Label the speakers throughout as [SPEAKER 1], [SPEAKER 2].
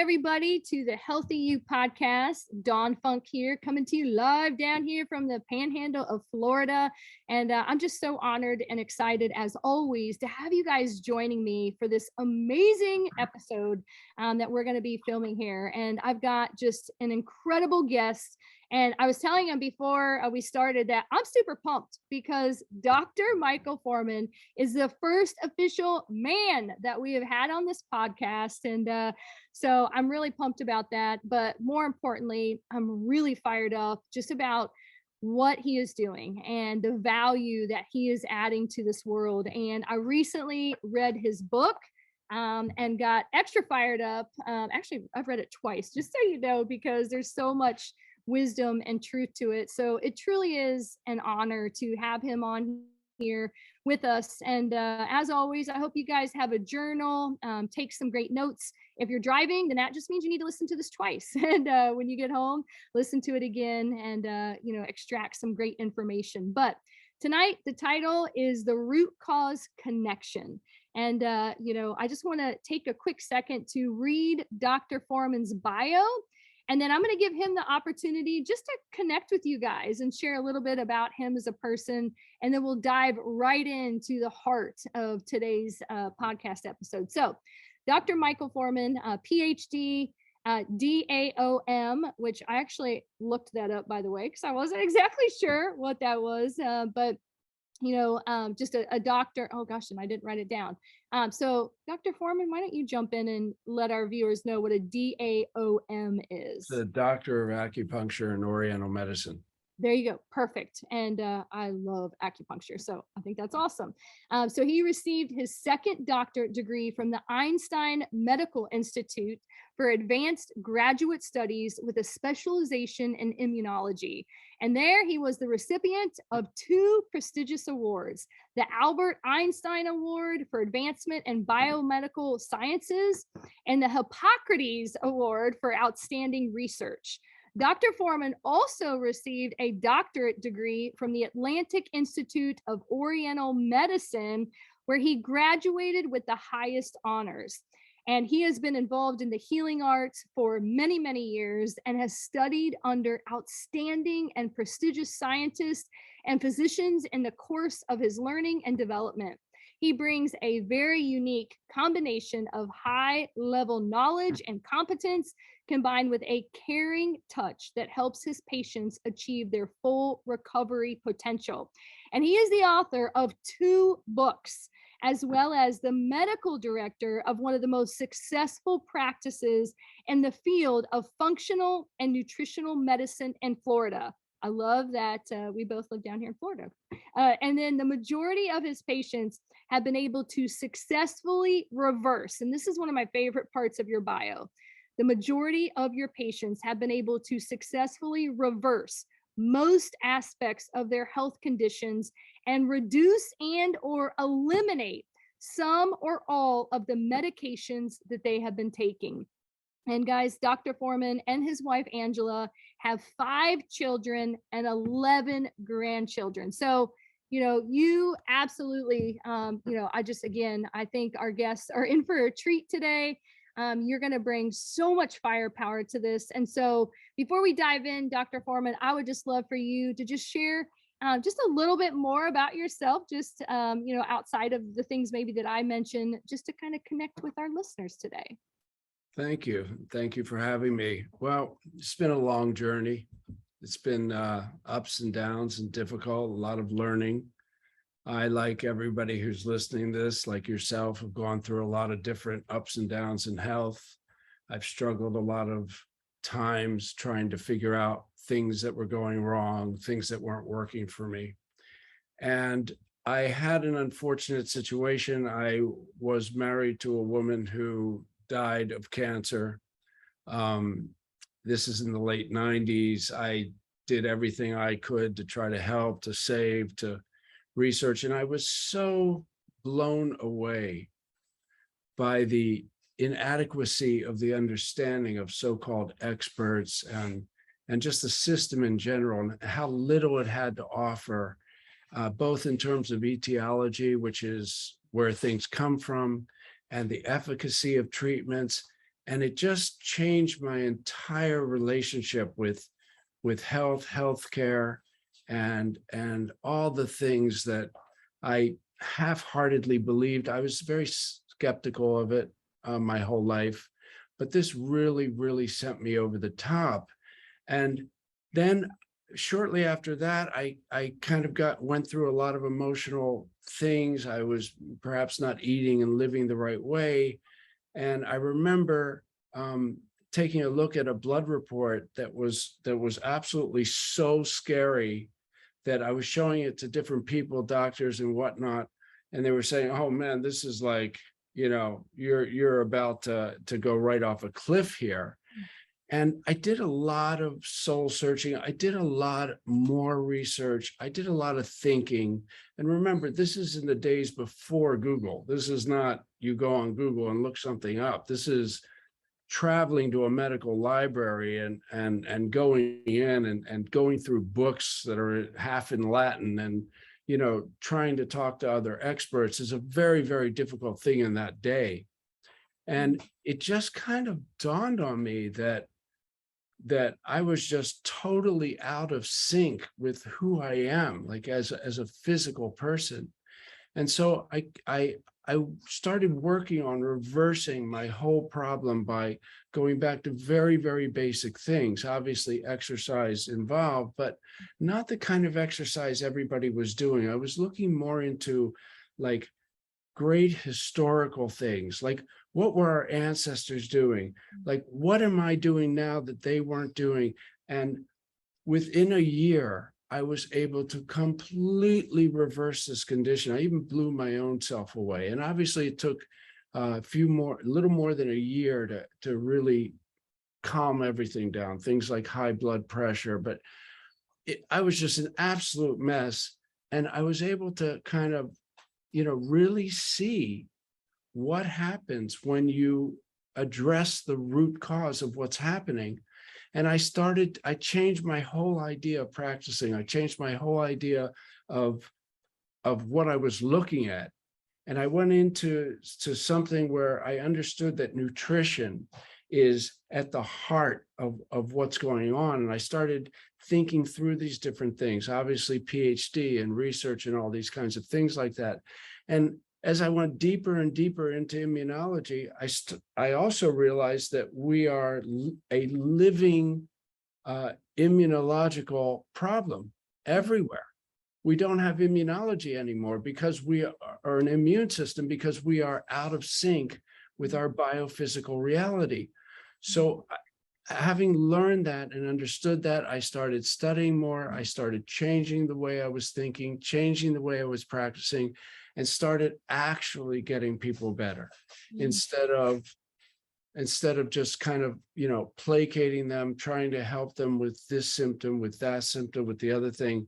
[SPEAKER 1] everybody to the HealthyU podcast. Dawn Funk here, coming to you live down here from the panhandle of Florida. And I'm just so honored and excited, as always, to have you guys joining me for this amazing episode that we're going to be filming here. And I've got just an incredible guest. And I was telling him before we started that I'm super pumped because Dr. Michael Forman is the first official man that we have had on this podcast. And so I'm really pumped about that. But more importantly, I'm really fired up just about what he is doing and the value that he is adding to this world. And I recently read his book and got extra fired up. Actually, I've read it twice, just so you know, because there's so much wisdom and truth to it. So it truly is an honor to have him on here with us. And as always, I hope you guys have a journal, take some great notes. If you're driving, then that just means you need to listen to this twice. And when you get home, listen to it again and, extract some great information. But tonight, the title is The Root Cause Connection. And, I just want to take a quick second to read Dr. Forman's bio. And then I'm going to give him the opportunity just to connect with you guys and share a little bit about him as a person. And then we'll dive right into the heart of today's podcast episode. So Dr. Michael Forman, PhD, DAOM, which I actually looked that up, by the way, because I wasn't exactly sure what that was. But just a doctor. Oh gosh, and I didn't write it down. So Dr. Forman, why don't you jump in and let our viewers know what a DAOM is?
[SPEAKER 2] The Doctor of Acupuncture and Oriental Medicine.
[SPEAKER 1] There you go. Perfect. And I love acupuncture, so I think that's awesome. So he received his second doctorate degree from the Einstein Medical Institute for advanced graduate studies with a specialization in immunology. And there he was the recipient of 2 prestigious awards, the Albert Einstein Award for Advancement in Biomedical Sciences and the Hypocrites Award for Outstanding Research. Dr. Forman also received a doctorate degree from the Atlantic Institute of Oriental Medicine, where he graduated with the highest honors. And he has been involved in the healing arts for many, many years and has studied under outstanding and prestigious scientists and physicians in the course of his learning and development. He brings a very unique combination of high-level knowledge and competence combined with a caring touch that helps his patients achieve their full recovery potential. And he is the author of 2 books, as well as the medical director of one of the most successful practices in the field of functional and nutritional medicine in Florida. I love that we both live down here in Florida. And then the majority of his patients have been able to successfully reverse, and this is one of my favorite parts of your bio, the majority of your patients have been able to successfully reverse most aspects of their health conditions and reduce and or eliminate some or all of the medications that they have been taking. And guys, Dr. Forman and his wife, Angela, have 5 children and 11 grandchildren. So, you absolutely, I think our guests are in for a treat today. You're going to bring so much firepower to this. And so before we dive in, Dr. Forman, I would just love for you to just share just a little bit more about yourself, just, outside of the things maybe that I mentioned, just to kind of connect with our listeners today.
[SPEAKER 2] Thank you. Thank you for having me. Well, it's been a long journey. It's been ups and downs and difficult, a lot of learning. I, like everybody who's listening to this, like yourself, have gone through a lot of different ups and downs in health. I've struggled a lot of times trying to figure out things that were going wrong, things that weren't working for me. And I had an unfortunate situation. I was married to a woman who died of cancer. This is in the late 90s. I did everything I could to try to help, to save, to research. And I was so blown away by the inadequacy of the understanding of so-called experts and just the system in general, and how little it had to offer, both in terms of etiology, which is where things come from, and the efficacy of treatments, And it just changed my entire relationship with health, healthcare, and all the things that I half-heartedly believed. I was very skeptical of it my whole life, but this really, really sent me over the top. And then shortly after that, I kind of went through a lot of emotional things. I was perhaps not eating and living the right way. And I remember taking a look at a blood report that was absolutely so scary that I was showing it to different people, doctors and whatnot, and they were saying, "Oh man, this is like, you're about to go right off a cliff here." And I did a lot of soul searching. I did a lot more research. I did a lot of thinking. And remember, this is in the days before Google. This is not you go on Google and look something up. This is traveling to a medical library and going in and going through books that are half in Latin and trying to talk to other experts is a very, very difficult thing in that day. And it just kind of dawned on me that I was just totally out of sync with who I am, like as a physical person. And so I started working on reversing my whole problem by going back to very, very basic things. Obviously, exercise involved, but not the kind of exercise everybody was doing. I was looking more into like great historical things, like what were our ancestors doing? Like, what am I doing now that they weren't doing? And within a year, I was able to completely reverse this condition. I even blew my own self away. And obviously it took a little more than a year to really calm everything down, things like high blood pressure. But I was just an absolute mess. And I was able to kind of, really see what happens when you address the root cause of what's happening. And I changed my whole idea of practicing. I changed my whole idea of what I was looking at. And I went into something where I understood that nutrition is at the heart of what's going on. And I started thinking through these different things, obviously PhD and research and all these kinds of things like that. And as I went deeper and deeper into immunology, I also realized that we are a living immunological problem everywhere. We don't have immunology anymore because we are an immune system, because we are out of sync with our biophysical reality. So having learned that and understood that, I started studying more. I started changing the way I was thinking, changing the way I was practicing, and started actually getting people better instead of just kind of, placating them, trying to help them with this symptom, with that symptom, with the other thing.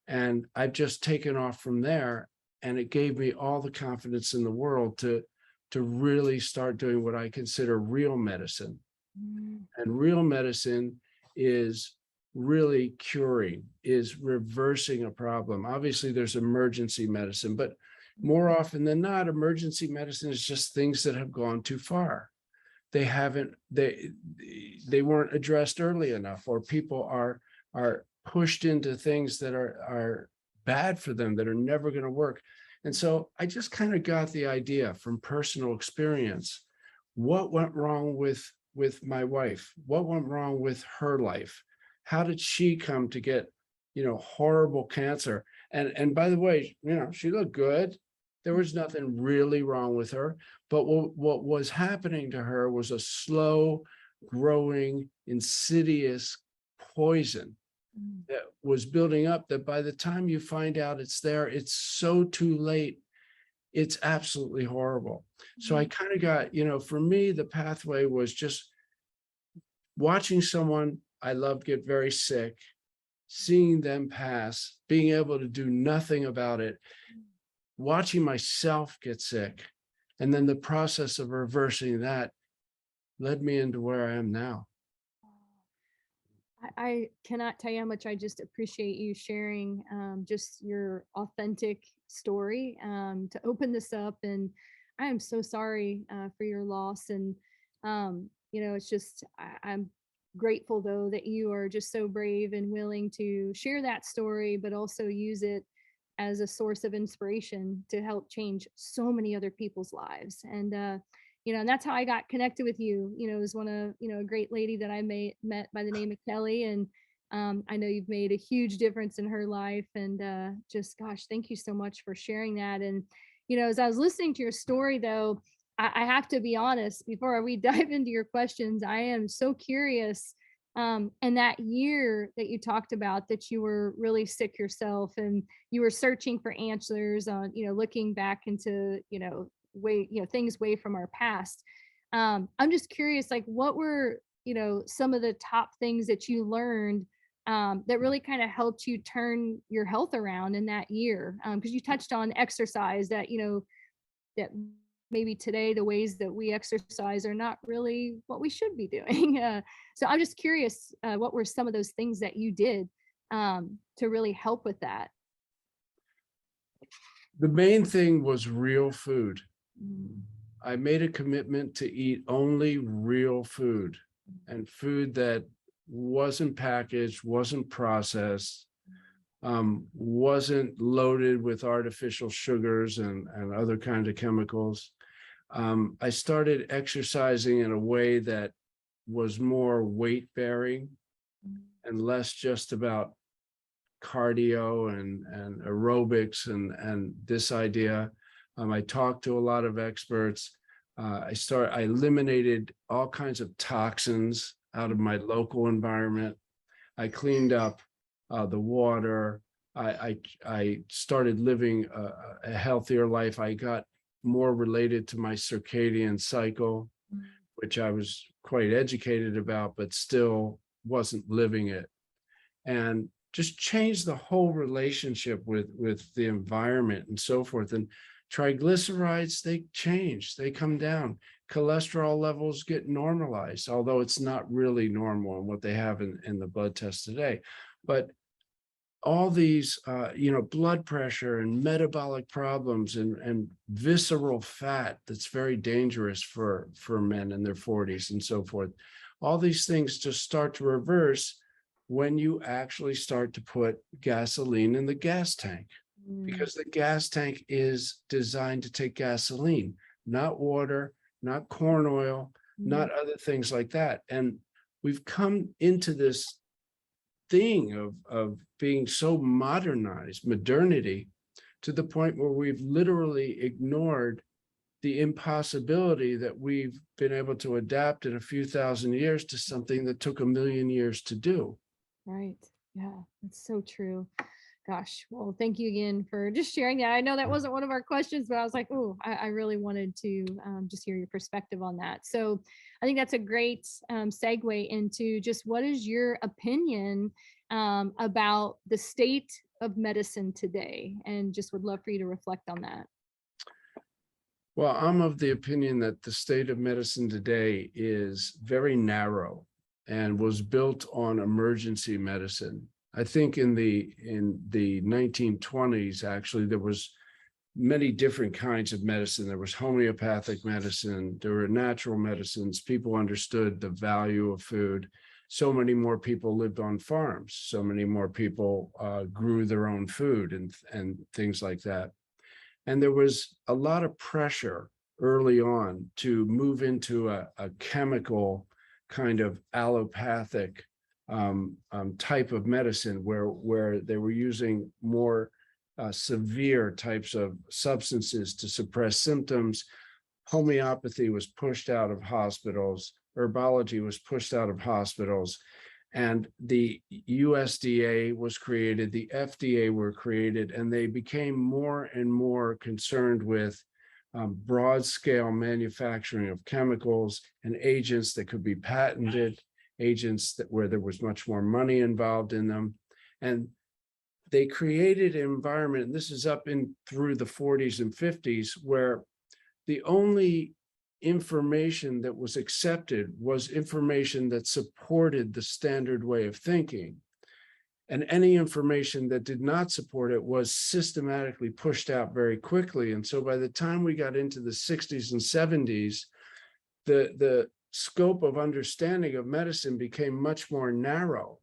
[SPEAKER 2] And I've just taken off from there. And it gave me all the confidence in the world to really start doing what I consider real medicine. And real medicine is really curing, is reversing a problem. Obviously, there's emergency medicine, but more often than not, emergency medicine is just things that have gone too far. They weren't addressed early enough, or people are pushed into things that are bad for them, that are never going to work. And so I just kind of got the idea from personal experience. What went wrong with my wife? What went wrong with her life? How did she come to get, horrible cancer? And by the way, she looked good. There was nothing really wrong with her. But what was happening to her was a slow growing, insidious poison that was building up, that by the time you find out it's there, it's so too late. It's absolutely horrible. So I kind of got, for me, the pathway was just watching someone I loved get very sick, seeing them pass, being able to do nothing about it, watching myself get sick. And then the process of reversing that led me into where I am now.
[SPEAKER 1] I cannot tell you how much I just appreciate you sharing just your authentic story to open this up. And I am so sorry for your loss. And it's just, I'm grateful though that you are just so brave and willing to share that story, but also use it as a source of inspiration to help change so many other people's lives. And that's how I got connected with you. It was one of, a great lady that I met by the name of Kelly. And I know you've made a huge difference in her life. And just, gosh, thank you so much for sharing that. And, as I was listening to your story, though, I have to be honest, before we dive into your questions, I am so curious. And that year that you talked about, that you were really sick yourself and you were searching for answers on, looking back into, things way from our past. I'm just curious, like, what were, some of the top things that you learned that really kind of helped you turn your health around in that year? Because you touched on exercise, that, that maybe today the ways that we exercise are not really what we should be doing. So I'm just curious, what were some of those things that you did to really help with that?
[SPEAKER 2] The main thing was real food.
[SPEAKER 1] Mm.
[SPEAKER 2] I made a commitment to eat only real food, and food that wasn't packaged, wasn't processed, wasn't loaded with artificial sugars and other kinds of chemicals. I started exercising in a way that was more weight bearing and less just about cardio and aerobics and this idea. I talked to a lot of experts. I eliminated all kinds of toxins out of my local environment. I cleaned up the water. I started living a healthier life. I got more related to my circadian cycle, which I was quite educated about, but still wasn't living it. And just changed the whole relationship with the environment and so forth. And triglycerides, they change, they come down. Cholesterol levels get normalized, although it's not really normal in what they have in the blood test today. But all these, blood pressure and metabolic problems and visceral fat that's very dangerous for men in their 40s and so forth. All these things just start to reverse when you actually start to put gasoline in the gas tank, because the gas tank is designed to take gasoline, not water, not corn oil, not other things like that. And we've come into this thing of being so modernity, to the point where we've literally ignored the impossibility that we've been able to adapt in a few thousand years to something that took 1,000,000 years to do.
[SPEAKER 1] Right. Yeah, that's so true. Gosh, well, thank you again for just sharing that. I know that wasn't one of our questions, but I was like, oh, I really wanted to just hear your perspective on that. So I think that's a great segue into just, what is your opinion about the state of medicine today? And just would love for you to reflect on that.
[SPEAKER 2] Well, I'm of the opinion that the state of medicine today is very narrow and was built on emergency medicine. I think in the 1920s, actually, there was many different kinds of medicine. There was homeopathic medicine, there were natural medicines. People understood the value of food. So many more people lived on farms. So many more people grew their own food and things like that. And there was a lot of pressure early on to move into a chemical kind of allopathic type of medicine where they were using more severe types of substances to suppress symptoms. Homeopathy was pushed out of hospitals. Herbology was pushed out of hospitals. And the USDA was created, the FDA were created, and they became more and more concerned with broad scale manufacturing of chemicals and agents that could be patented, agents where there was much more money involved in them. And they created an environment, and this is up in through the 40s and 50s, where the only information that was accepted was information that supported the standard way of thinking. And any information that did not support it was systematically pushed out very quickly. And so by the time we got into the 60s and 70s, the scope of understanding of medicine became much more narrow,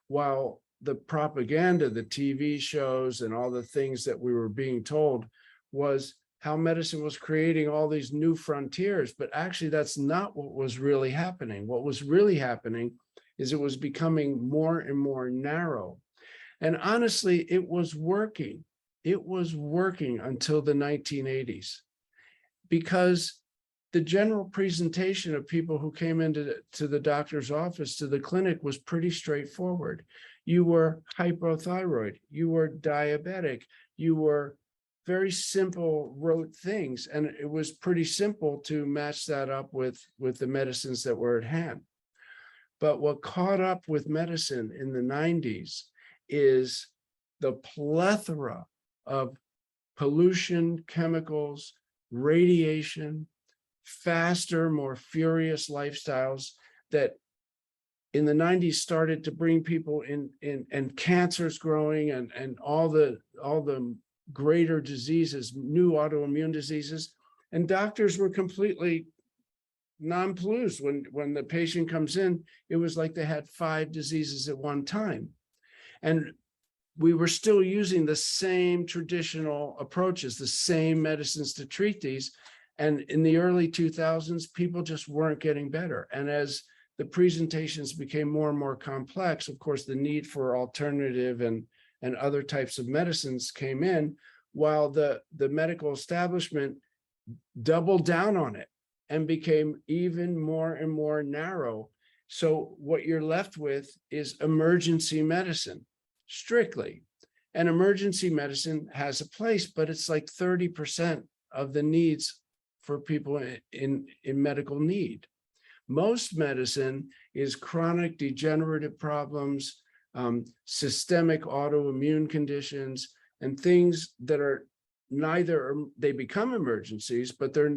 [SPEAKER 2] while the propaganda, the TV shows, and all the things that we were being told was how medicine was creating all these new frontiers. But actually, that's not what was really happening. What was really happening is it was becoming more and more narrow. And honestly, it was working. It was working until the 1980s, because the general presentation of people who came into the doctor's office, to the clinic, was pretty straightforward. You were hypothyroid, you were diabetic, you were very simple rote things. And it was pretty simple to match that up with the medicines that were at hand. But what caught up with medicine in the 90s is the plethora of pollution, chemicals, radiation, faster, more furious lifestyles that in the 90s started to bring people in, and cancers growing, and all the greater diseases, new autoimmune diseases. And doctors were completely nonplussed when the patient comes in. It was like they had 5 diseases at one time. And we were still using the same traditional approaches, the same medicines to treat these. And in the early 2000s, people just weren't getting better. And as the presentations became more and more complex, of course, the need for alternative and other types of medicines came in, while the medical establishment doubled down on it and became even more and more narrow. So what you're left with is emergency medicine, strictly. And emergency medicine has a place, but it's like 30% of the needs for people in medical need. Most medicine is chronic degenerative problems, systemic autoimmune conditions, and things that are neither, they become emergencies, but their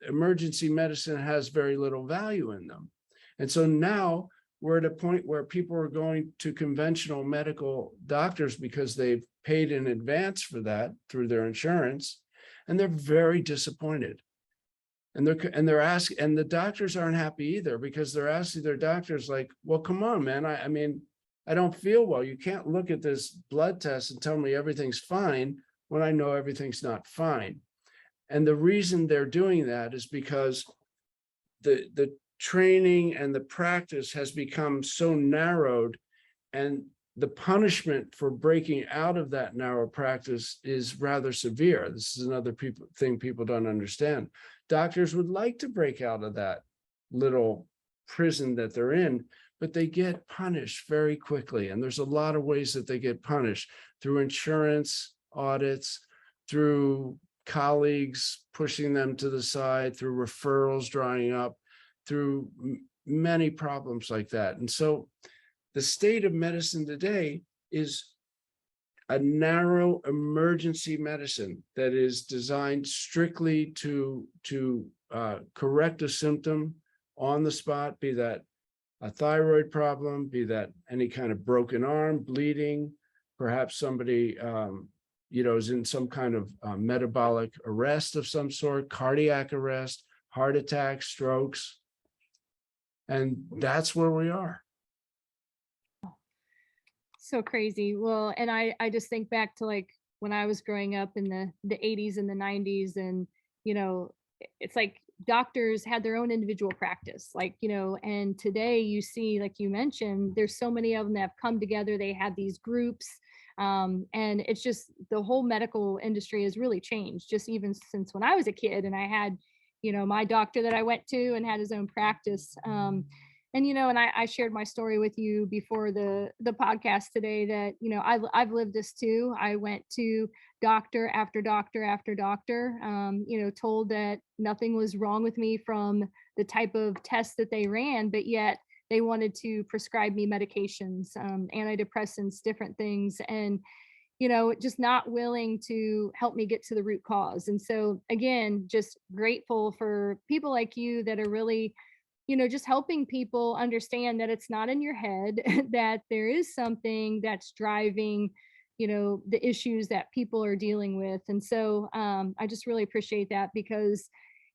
[SPEAKER 2] emergency medicine has very little value in them. And so now we're at a point where people are going to conventional medical doctors because they've paid in advance for that through their insurance, and they're very disappointed. And they're asking, and the doctors aren't happy either, because they're asking their doctors, like, well, come on, man. I mean, I don't feel well. You can't look at this blood test and tell me everything's fine when I know everything's not fine. And the reason they're doing that is because the training and the practice has become so narrowed, and the punishment for breaking out of that narrow practice is rather severe. This is another thing people don't understand. Doctors would like to break out of that little prison that they're in, but they get punished very quickly. And there's a lot of ways that they get punished: through insurance audits, through colleagues pushing them to the side, through referrals drying up, through many problems like that. And so the state of medicine today is a narrow emergency medicine that is designed strictly to correct a symptom on the spot, be that a thyroid problem, be that any kind of broken arm, bleeding, perhaps somebody is in some kind of metabolic arrest of some sort, cardiac arrest, heart attacks, strokes. And that's where we are.
[SPEAKER 1] So crazy. Well, and I just think back to like when I was growing up in the 80s and the 90s, and it's like doctors had their own individual practice, and today you see, like you mentioned, there's so many of them that have come together. They have these groups, and it's just the whole medical industry has really changed, just even since when I was a kid and I had my doctor that I went to and had his own practice. And I shared my story with you before the podcast today that I've lived this too. I went to doctor after doctor after doctor, told that nothing was wrong with me from the type of tests that they ran, but yet they wanted to prescribe me medications, antidepressants, different things, and just not willing to help me get to the root cause. And so again, just grateful for people like you that are really just helping people understand that it's not in your head, that there is something that's driving, the issues that people are dealing with. And so I just really appreciate that, because,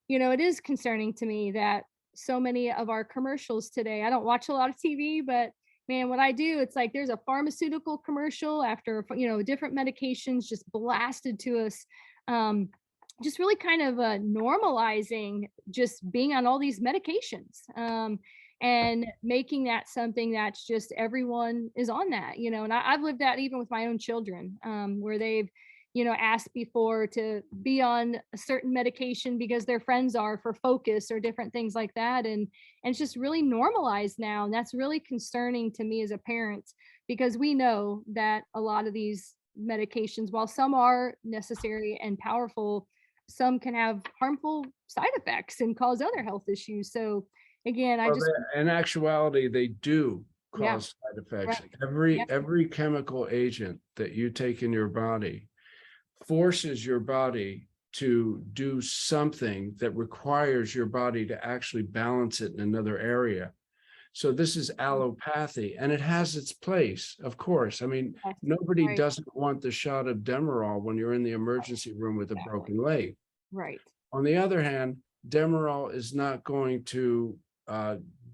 [SPEAKER 1] it is concerning to me that so many of our commercials today. I don't watch a lot of TV, but man, when I do, it's like there's a pharmaceutical commercial after, different medications just blasted to us. Um, just really kind of normalizing just being on all these medications, and making that something that's just everyone is on that, and I've lived that even with my own children, where they've asked before to be on a certain medication because their friends are for focus or different things like that. And it's just really normalized now. And that's really concerning to me as a parent, because we know that a lot of these medications, while some are necessary and powerful, some can have harmful side effects and cause other health issues. So again, I
[SPEAKER 2] Well,
[SPEAKER 1] just,
[SPEAKER 2] in actuality, they do
[SPEAKER 1] yeah,
[SPEAKER 2] cause side effects.
[SPEAKER 1] right. Yeah,
[SPEAKER 2] Every chemical agent that you take in your body forces your body to do something that requires your body to actually balance it in another area. So this is allopathy, and it has its place, of course. I mean,
[SPEAKER 1] yes,
[SPEAKER 2] nobody
[SPEAKER 1] right,
[SPEAKER 2] doesn't want the shot of Demerol when you're in the emergency room with a
[SPEAKER 1] exactly.
[SPEAKER 2] broken leg.
[SPEAKER 1] Right.
[SPEAKER 2] On the other hand, Demerol is not going to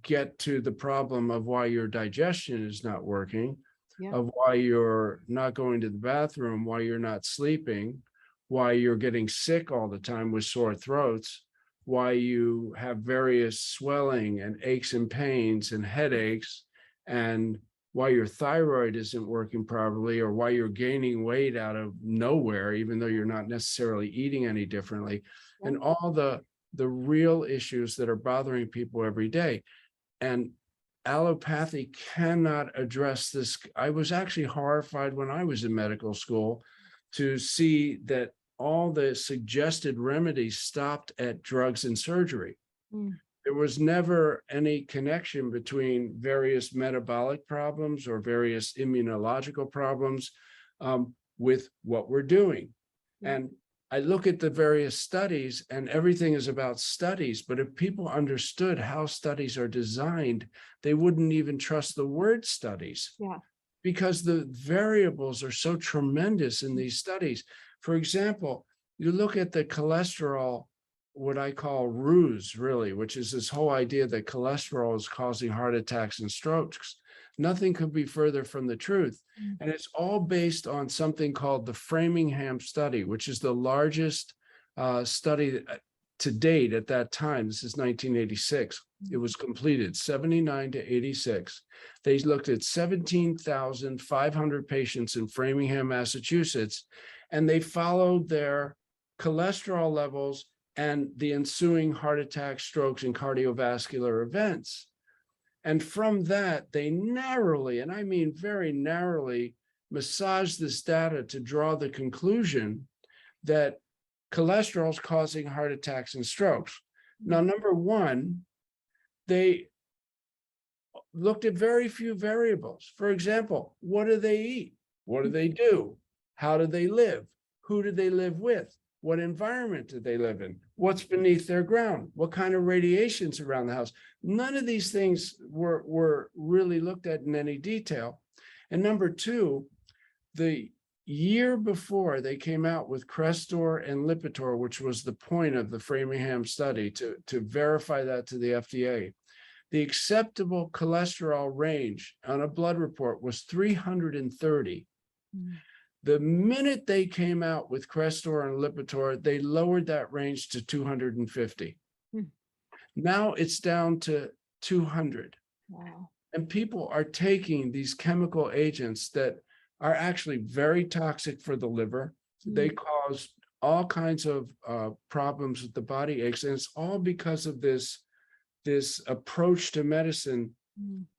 [SPEAKER 2] get to the problem of why your digestion is not working,
[SPEAKER 1] Yeah.
[SPEAKER 2] of why you're not going to the bathroom, why you're not sleeping, why you're getting sick all the time with sore throats, why you have various swelling and aches and pains and headaches, and why your thyroid isn't working properly, or why you're gaining weight out of nowhere, even though you're not necessarily eating any differently,
[SPEAKER 1] Yeah.
[SPEAKER 2] and all the real issues that are bothering people every day. And allopathy cannot address this. I was actually horrified when I was in medical school to see that all the suggested remedies stopped at drugs and surgery.
[SPEAKER 1] Mm.
[SPEAKER 2] There was never any connection between various metabolic problems or various immunological problems with what we're doing.
[SPEAKER 1] Yeah.
[SPEAKER 2] And I look at the various studies, and everything is about studies. But if people understood how studies are designed, they wouldn't even trust the word studies,
[SPEAKER 1] Yeah.
[SPEAKER 2] because the variables are so tremendous in these studies. For example, you look at the cholesterol, what I call ruse, really, which is this whole idea that cholesterol is causing heart attacks and strokes. Nothing could be further from the truth.
[SPEAKER 1] Mm.
[SPEAKER 2] And it's all based on something called the Framingham study, which is the largest study to date at that time. This is 1986. It was completed 79 to 86. They looked at 17,500 patients in Framingham, Massachusetts, and they followed their cholesterol levels and the ensuing heart attacks, strokes, and cardiovascular events. And from that, they narrowly, and I mean very narrowly, massaged this data to draw the conclusion that cholesterol is causing heart attacks and strokes. Now, number one, they looked at very few variables. For example, what do they eat? What do they do? How do they live? Who do they live with? What environment do they live in? What's beneath their ground? What kind of radiation's around the house? None of these things were really looked at in any detail. And number two, the year before they came out with Crestor and Lipitor, which was the point of the Framingham study to verify that to the FDA, the acceptable cholesterol range on a blood report was 330.
[SPEAKER 1] Mm.
[SPEAKER 2] The minute they came out with Crestor and Lipitor, they lowered that range to 250.
[SPEAKER 1] Mm.
[SPEAKER 2] Now it's down to 200.
[SPEAKER 1] Wow.
[SPEAKER 2] And people are taking these chemical agents that are actually very toxic for the liver. They cause all kinds of problems with the body aches. And it's all because of this approach to medicine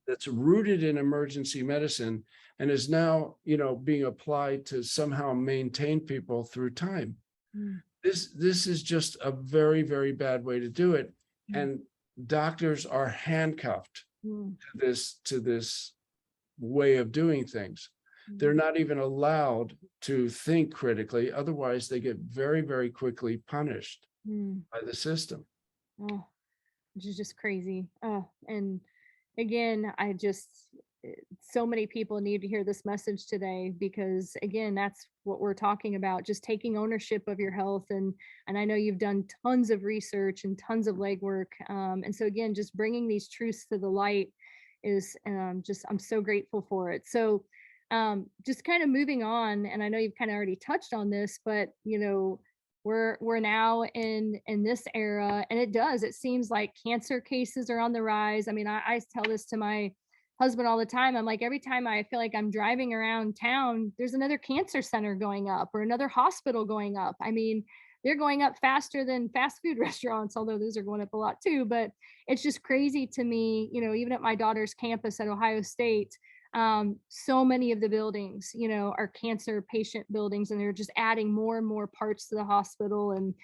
[SPEAKER 2] that's rooted in emergency medicine and is now, being applied to somehow maintain people through time.
[SPEAKER 1] Mm.
[SPEAKER 2] This is just a very, very bad way to do it. And doctors are handcuffed to this way of doing things. They're not even allowed to think critically. Otherwise, they get very, very quickly punished by the system.
[SPEAKER 1] Oh, which is just crazy. And again, so many people need to hear this message today, because again, that's what we're talking about, just taking ownership of your health. And I know you've done tons of research and tons of legwork, and so again, just bringing these truths to the light is just, I'm so grateful for it. So just kind of moving on, and I know you've kind of already touched on this, but we're now in this era, and it seems like cancer cases are on the rise. I mean, I tell this to my husband all the time. I'm like, every time I feel like I'm driving around town, there's another cancer center going up or another hospital going up. I mean, they're going up faster than fast food restaurants, although those are going up a lot too. But it's just crazy to me, even at my daughter's campus at Ohio State, so many of the buildings, are cancer patient buildings, and they're just adding more and more parts to the hospital. And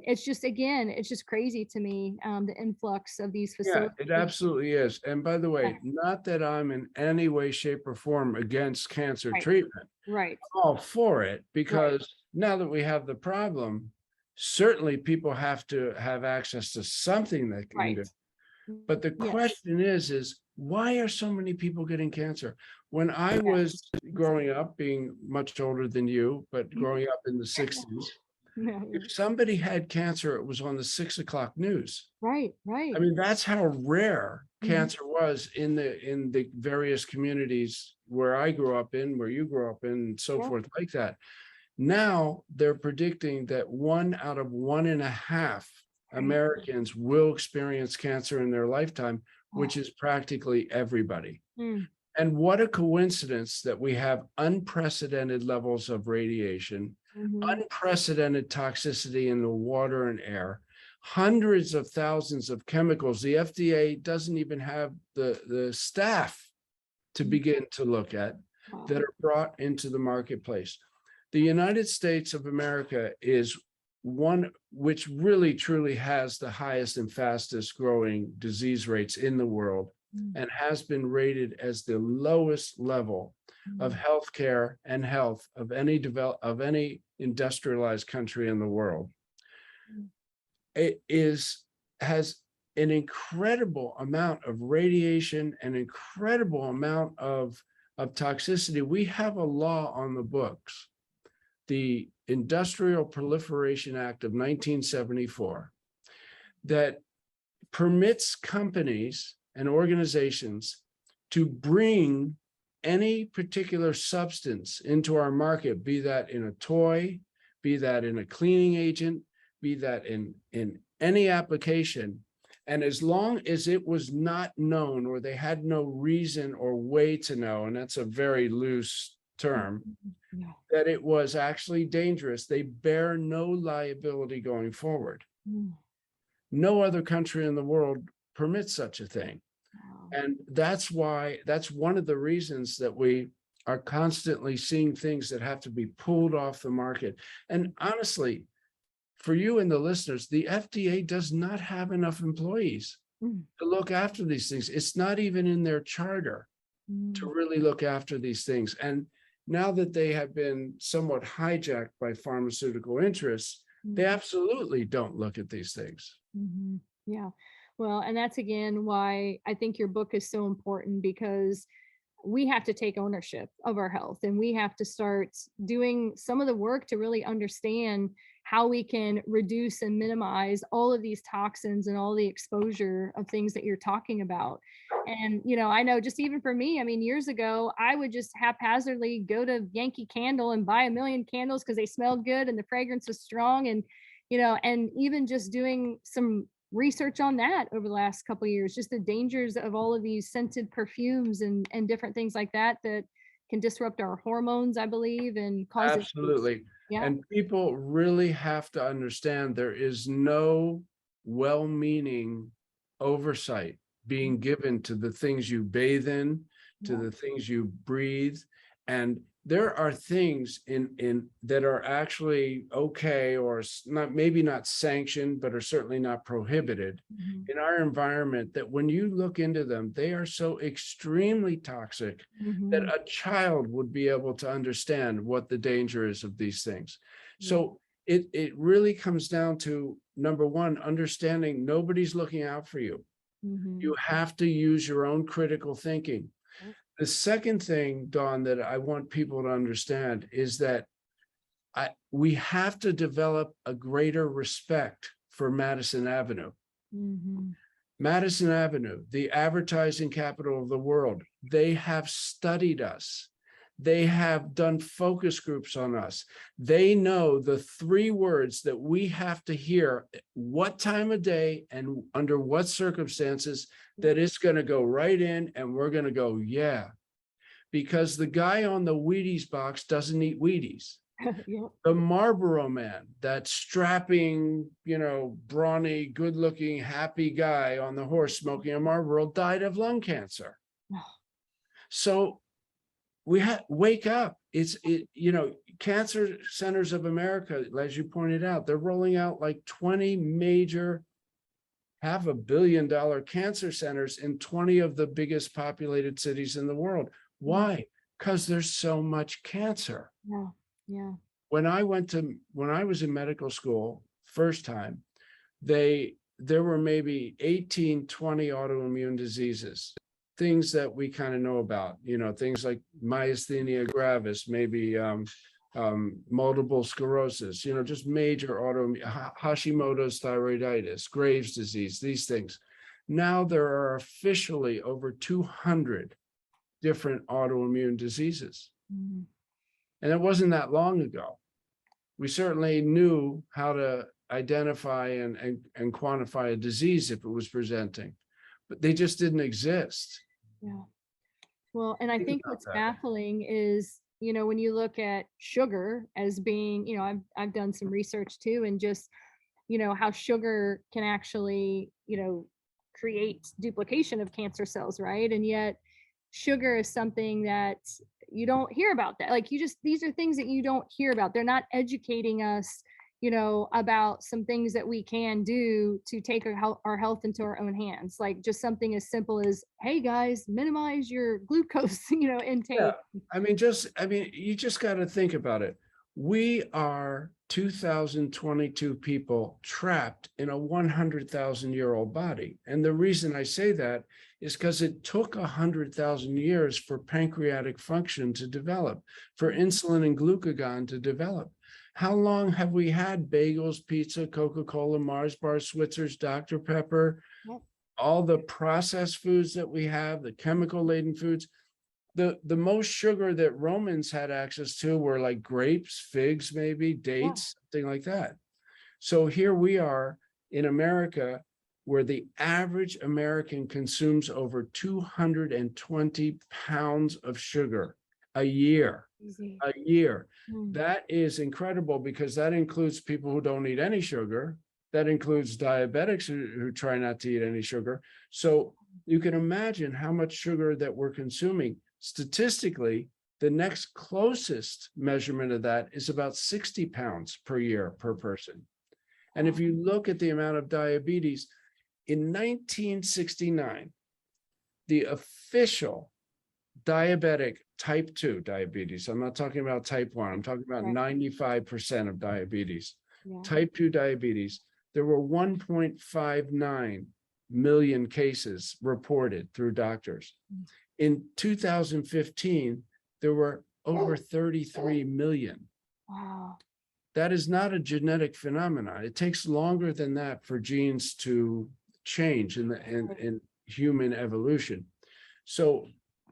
[SPEAKER 1] it's just, again, it's just crazy to me, the influx of these
[SPEAKER 2] Yeah,
[SPEAKER 1] facilities.
[SPEAKER 2] it absolutely is. And by the way, not that I'm in any way, shape, or form against cancer
[SPEAKER 1] Right,
[SPEAKER 2] treatment.
[SPEAKER 1] right,
[SPEAKER 2] I'm all for it,
[SPEAKER 1] right,
[SPEAKER 2] because now that we have the problem, certainly people have to have access to something that can do.
[SPEAKER 1] right.
[SPEAKER 2] But the
[SPEAKER 1] Yes.
[SPEAKER 2] question is why are so many people getting cancer? When I was growing up, being much older than you, but growing up in the 60s, if somebody had cancer, it was on the 6 o'clock news.
[SPEAKER 1] Right, right.
[SPEAKER 2] I mean, that's how rare cancer was in the various communities where I grew up in, where you grew up in, and so forth like that. Now they're predicting that 1 out of 1.5 Americans will experience cancer in their lifetime, which is practically everybody. And what a coincidence that we have unprecedented levels of radiation, unprecedented toxicity in the water and air, hundreds of thousands of chemicals. The FDA doesn't even have the staff to begin to look at that are brought into the marketplace. The United States of America is one which really truly has the highest and fastest growing disease rates in the world, and has been rated as the lowest level of healthcare and health of any industrialized country in the world. It has an incredible amount of radiation, an incredible amount of toxicity. We have a law on the books, the Industrial Proliferation Act of 1974, that permits companies and organizations to bring any particular substance into our market, be that in a toy, be that in a cleaning agent, be that in any application. And as long as it was not known, or they had no reason or way to know, and that's a very loose term, that it was actually dangerous, they bear no liability going forward. No other country in the world permits such a thing. And that's one of the reasons that we are constantly seeing things that have to be pulled off the market. And honestly, for you and the listeners, the FDA does not have enough employees to look after these things. It's not even in their charter to really look after these things. And now that they have been somewhat hijacked by pharmaceutical interests, they absolutely don't look at these things.
[SPEAKER 1] Yeah. Well, and that's again why I think your book is so important, because we have to take ownership of our health, and we have to start doing some of the work to really understand how we can reduce and minimize all of these toxins and all the exposure of things that you're talking about. And, I know just even for me, I mean, years ago, I would just haphazardly go to Yankee Candle and buy a million candles because they smelled good and the fragrance was strong. And, and even just doing some research on that over the last couple of years, just the dangers of all of these scented perfumes and different things like that can disrupt our hormones, I believe, and cause
[SPEAKER 2] absolutely.
[SPEAKER 1] Yeah.
[SPEAKER 2] And people really have to understand there is no well-meaning oversight being given to the things you bathe in, to the things you breathe. And there are things in that are actually okay, or not, maybe not sanctioned, but are certainly not prohibited in our environment, that when you look into them, they are so extremely toxic that a child would be able to understand what the danger is of these things. So it really comes down to, number one, understanding nobody's looking out for you. You have to use your own critical thinking. The second thing, Dawn, that I want people to understand is that we have to develop a greater respect for Madison Avenue.
[SPEAKER 1] Mhm.
[SPEAKER 2] Madison Avenue, the advertising capital of the world, they have studied us. They have done focus groups on us. They know the 3 words that we have to hear, what time of day and under what circumstances, that it's going to go right in and we're going to go, yeah. Because the guy on the Wheaties box doesn't eat Wheaties.
[SPEAKER 1] Yep.
[SPEAKER 2] The Marlboro man, that strapping, brawny, good-looking, happy guy on the horse smoking a Marlboro, died of lung cancer. So we wake up. Cancer Centers of America, as you pointed out, they're rolling out like 20 major $500 million cancer centers in 20 of the biggest populated cities in the world. Why? Because there's so much cancer.
[SPEAKER 1] Yeah. Yeah.
[SPEAKER 2] When I was in medical school first time, there were maybe 18, 20 autoimmune diseases, things that we kind of know about, things like myasthenia gravis, maybe multiple sclerosis, just major autoimmune, Hashimoto's thyroiditis, Graves' disease, these things. Now there are officially over 200 different autoimmune diseases.
[SPEAKER 1] Mm-hmm.
[SPEAKER 2] And it wasn't that long ago. We certainly knew how to identify and quantify a disease if it was presenting, but they just didn't exist.
[SPEAKER 1] Yeah. Well, and I think what's
[SPEAKER 2] that.
[SPEAKER 1] baffling is, when you look at sugar as being, I've done some research too, and just, how sugar can actually, create duplication of cancer cells, right? And yet sugar is something that you don't hear about, that like these are things that you don't hear about. They're not educating us, about some things that we can do to take our health into our own hands. Like just something as simple as, hey guys, minimize your glucose, intake.
[SPEAKER 2] Yeah. You just got to think about it. We are 2022 people trapped in a 100,000-year-old body. And the reason I say that is because it took 100,000 years for pancreatic function to develop, for insulin and glucagon to develop. How long have we had bagels, pizza, Coca-Cola, Mars bars, Switzer's, Dr. Pepper, all the processed foods that we have, the chemical-laden foods? The most sugar that Romans had access to were like grapes, figs, maybe dates, something like that. So here we are in America, where the average American consumes over 220 pounds of sugar a year. A year. That is incredible, because that includes people who don't eat any sugar. That includes diabetics who try not to eat any sugar. So you can imagine how much sugar that we're consuming. Statistically, the next closest measurement of that is about 60 pounds per year per person. And if you look at the amount of diabetes, in 1969, the official diabetic type 2 diabetes, I'm not talking about type 1, I'm talking about 95% of diabetes, type 2 diabetes, there were 1.59 million cases reported through doctors. In 2015, there were over 33 million.
[SPEAKER 1] Wow.
[SPEAKER 2] That is not a genetic phenomenon. It takes longer than that for genes to change in human evolution. So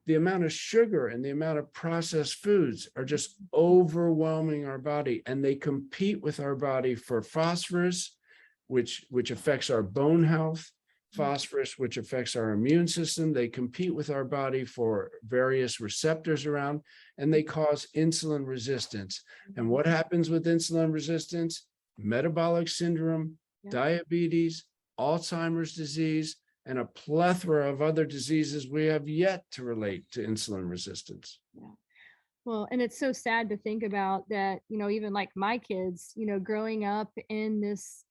[SPEAKER 2] the amount of sugar and the amount of processed foods are just overwhelming our body, and they compete with our body for phosphorus, which affects our bone health, phosphorus, which affects our immune system. They compete with our body for various receptors around, and they cause insulin resistance. And what happens with insulin resistance? Metabolic syndrome, diabetes, Alzheimer's disease, and a plethora of other diseases we have yet to relate to insulin resistance.
[SPEAKER 1] Yeah. Well, and it's so sad to think about that, even like my kids, growing up in this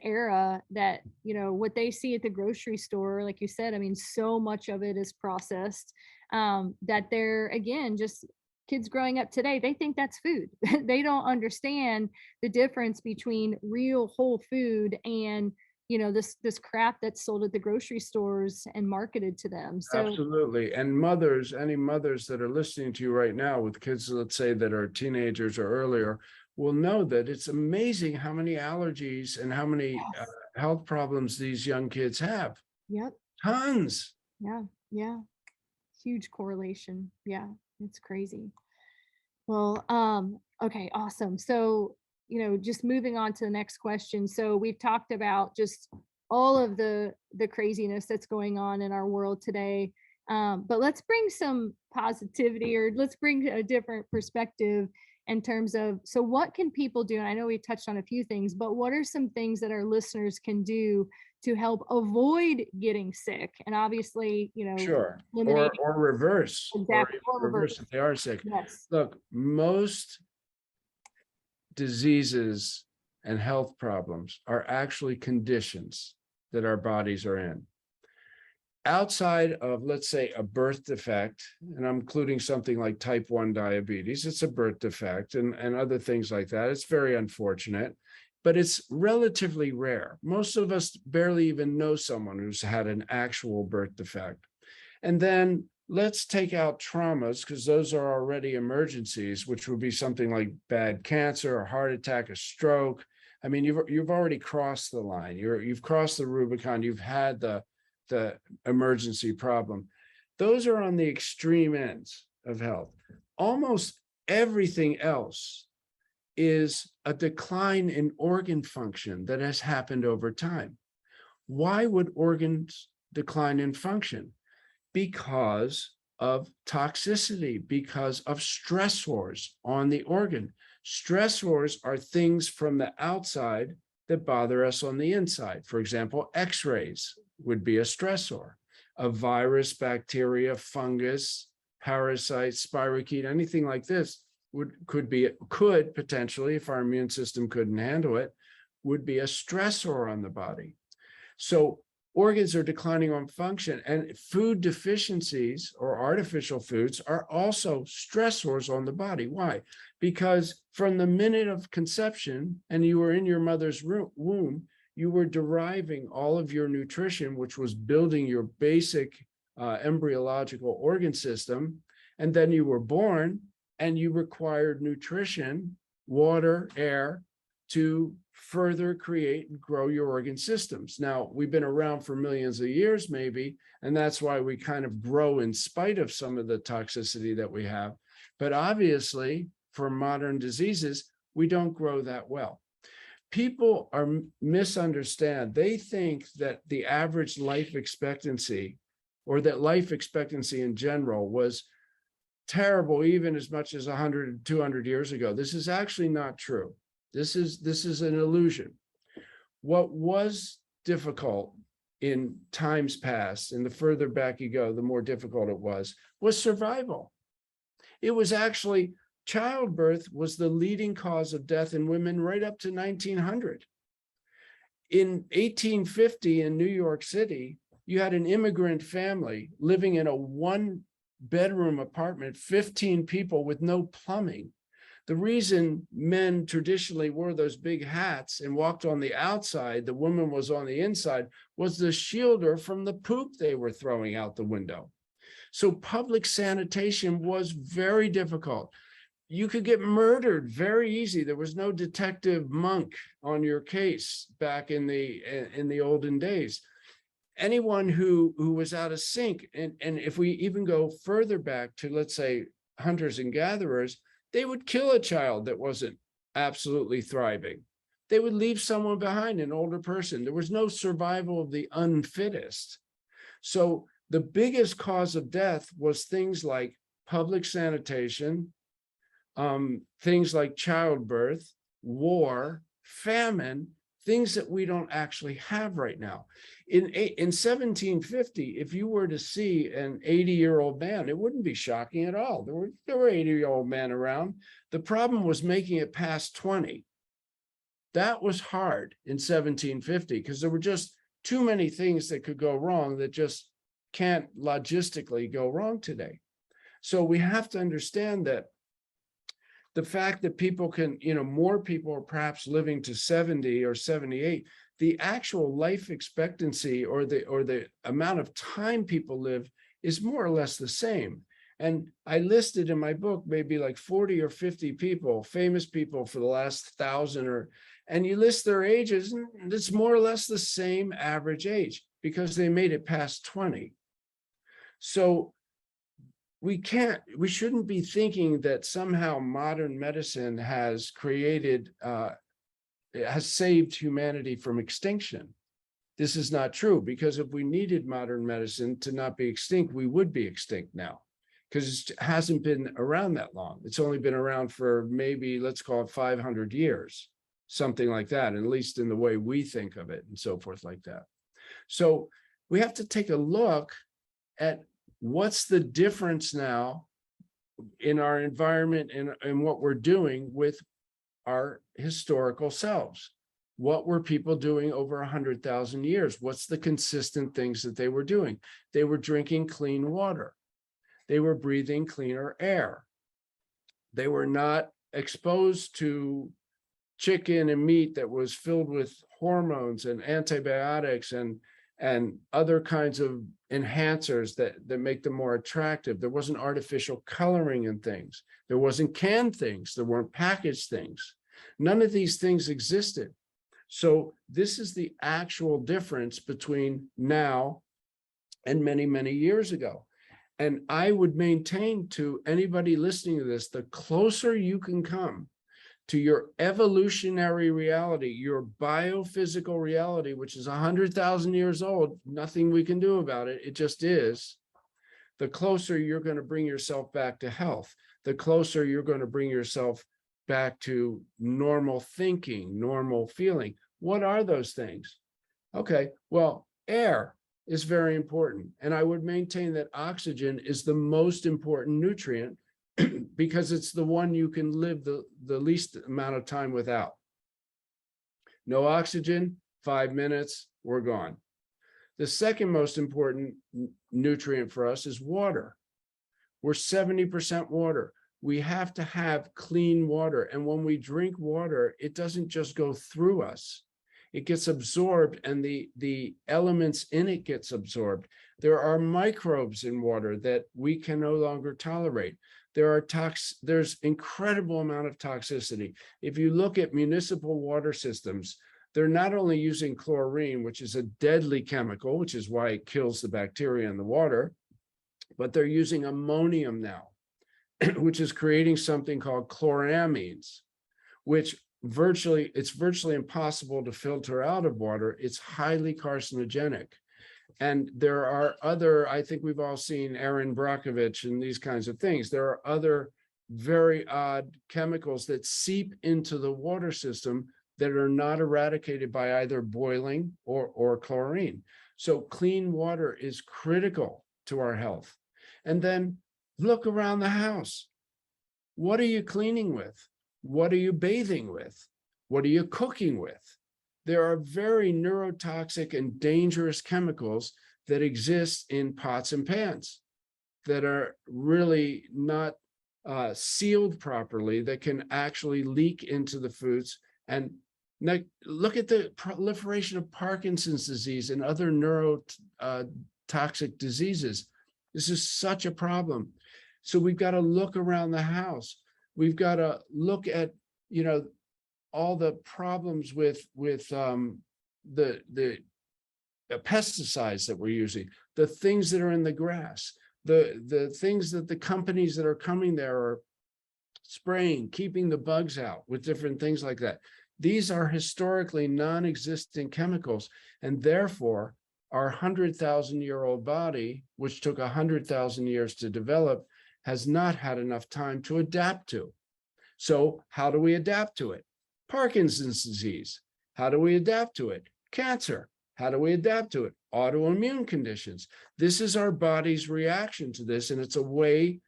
[SPEAKER 1] era, that, what they see at the grocery store, like you said, so much of it is processed, that they're, again, just kids growing up today, they think that's food. They don't understand the difference between real whole food and, this crap that's sold at the grocery stores and marketed to them. So
[SPEAKER 2] Absolutely. And mothers, any mothers that are listening to you right now with kids, let's say that are teenagers or earlier, will know that it's amazing how many allergies and how many
[SPEAKER 1] yes.
[SPEAKER 2] health problems these young kids have.
[SPEAKER 1] Yep.
[SPEAKER 2] Tons.
[SPEAKER 1] Yeah. Yeah. Huge correlation. Yeah. It's crazy. Well, okay, awesome. So, just moving on to the next question. So we've talked about just all of the craziness that's going on in our world today. But let's bring some positivity, or let's bring a different perspective in terms of, so what can people do? And I know we touched on a few things, but what are some things that our listeners can do to help avoid getting sick? And obviously,
[SPEAKER 2] Sure.
[SPEAKER 1] eliminating
[SPEAKER 2] Or reverse, or
[SPEAKER 1] exactly or
[SPEAKER 2] reverse
[SPEAKER 1] reverse.
[SPEAKER 2] if they are sick.
[SPEAKER 1] Yes.
[SPEAKER 2] Look, most diseases and health problems are actually conditions that our bodies are in. Outside of, let's say, a birth defect, and I'm including something like type 1 diabetes, it's a birth defect, and other things like that. It's very unfortunate, but it's relatively rare. Most of us barely even know someone who's had an actual birth defect. And then let's take out traumas, because those are already emergencies, which would be something like bad cancer, a heart attack, a stroke. I mean, you've already crossed the line. You've crossed the Rubicon. You've had the emergency problem. Those are on the extreme ends of health. Almost everything else is a decline in organ function that has happened over time. Why would organs decline in function? Because of toxicity, because of stressors on the organ. Stressors are things from the outside that bother us on the inside. For example, X-rays would be a stressor. A virus, bacteria, fungus, parasite, spirochete, anything like this could potentially, if our immune system couldn't handle it, would be a stressor on the body. So organs are declining on function, and food deficiencies or artificial foods are also stressors on the body. Why? Because from the minute of conception and you were in your mother's womb, you were deriving all of your nutrition, which was building your basic embryological organ system. And then you were born and you required nutrition, water, air, to further create and grow your organ systems. Now, we've been around for millions of years, maybe, and that's why we kind of grow in spite of some of the toxicity that we have. But obviously, for modern diseases, we don't grow that well. People are misunderstand. They think that the average life expectancy, or that life expectancy in general, was terrible even as much as 100, 200 years ago. This is actually not true. This is an illusion. What was difficult in times past, and the further back you go, the more difficult it was survival. It was actually, childbirth was the leading cause of death in women right up to 1900. In 1850 in New York City, you had an immigrant family living in a one-bedroom apartment, 15 people with no plumbing. The reason men traditionally wore those big hats and walked on the outside, the woman was on the inside, was the shielder from the poop they were throwing out the window. So public sanitation was very difficult. You could get murdered very easy. There was no detective Monk on your case back in the olden days. Anyone who was out of sync, and if we even go further back to, let's say, hunters and gatherers, they would kill a child that wasn't absolutely thriving. They would leave someone behind, an older person. There was no survival of the unfittest. So the biggest cause of death was things like public sanitation, things like childbirth, war, famine, things that we don't actually have right now. In 1750, if you were to see an 80-year-old man, it wouldn't be shocking at all. There were 80-year-old men around. The problem was making it past 20. That was hard in 1750 because there were just too many things that could go wrong that just can't logistically go wrong today. So we have to understand that The fact that people can, more people are perhaps living to 70 or 78, the actual life expectancy or the amount of time people live is more or less the same. And I listed in my book maybe like 40 or 50 people, famous people for the last 1,000, and you list their ages, and it's more or less the same average age because they made it past 20. So we shouldn't be thinking that somehow modern medicine has saved humanity from extinction. This is not true, because if we needed modern medicine to not be extinct, we would be extinct now, because it hasn't been around that long. It's only been around for maybe, let's call it 500 years, something like that, at least in the way we think of it and so forth like that. So we have to take a look at what's the difference now in our environment and what we're doing with our historical selves. What were people doing over 100,000 years? What's the consistent things that they were doing? They were drinking clean water. They were breathing cleaner air. They were not exposed to chicken and meat that was filled with hormones and antibiotics and other kinds of enhancers that make them more attractive. There wasn't artificial coloring in things. There wasn't canned things. There weren't packaged things. None of these things existed. So this is the actual difference between now and many, many years ago. And I would maintain to anybody listening to this, the closer you can come to your evolutionary reality, your biophysical reality, which is 100,000 years old, nothing we can do about it, it just is, the closer you're going to bring yourself back to health, the closer you're going to bring yourself back to normal thinking, normal feeling. What are those things? Okay, well, air is very important. And I would maintain that oxygen is the most important nutrient because it's the one you can live the least amount of time without. No oxygen, 5 minutes, we're gone. The second most important nutrient for us is water. We're 70% water. We have to have clean water. And when we drink water, it doesn't just go through us. It gets absorbed and the elements in it gets absorbed. There are microbes in water that we can no longer tolerate. There's incredible amount of toxicity. If you look at municipal water systems, they're not only using chlorine, which is a deadly chemical, which is why it kills the bacteria in the water, but they're using ammonium now, which is creating something called chloramines, which it's virtually impossible to filter out of water. It's highly carcinogenic. And there are other, I think we've all seen Erin Brockovich and these kinds of things. There are other very odd chemicals that seep into the water system that are not eradicated by either boiling or chlorine. So clean water is critical to our health. And then look around the house. What are you cleaning with? What are you bathing with? What are you cooking with? There are very neurotoxic and dangerous chemicals that exist in pots and pans that are really not sealed properly, that can actually leak into the foods. And now look at the proliferation of Parkinson's disease and other neurotoxic diseases. This is such a problem. So we've got to look around the house. We've got to look at, all the problems with the pesticides that we're using, the things that are in the grass, the things that the companies that are coming there are spraying, keeping the bugs out with different things like that. These are historically non-existent chemicals, and therefore our 100,000-year-old body, which took 100,000 years to develop, has not had enough time to adapt to. So how do we adapt to it? Parkinson's disease. How do we adapt to it? Cancer. How do we adapt to it? Autoimmune conditions. This is our body's reaction to this, and it's a way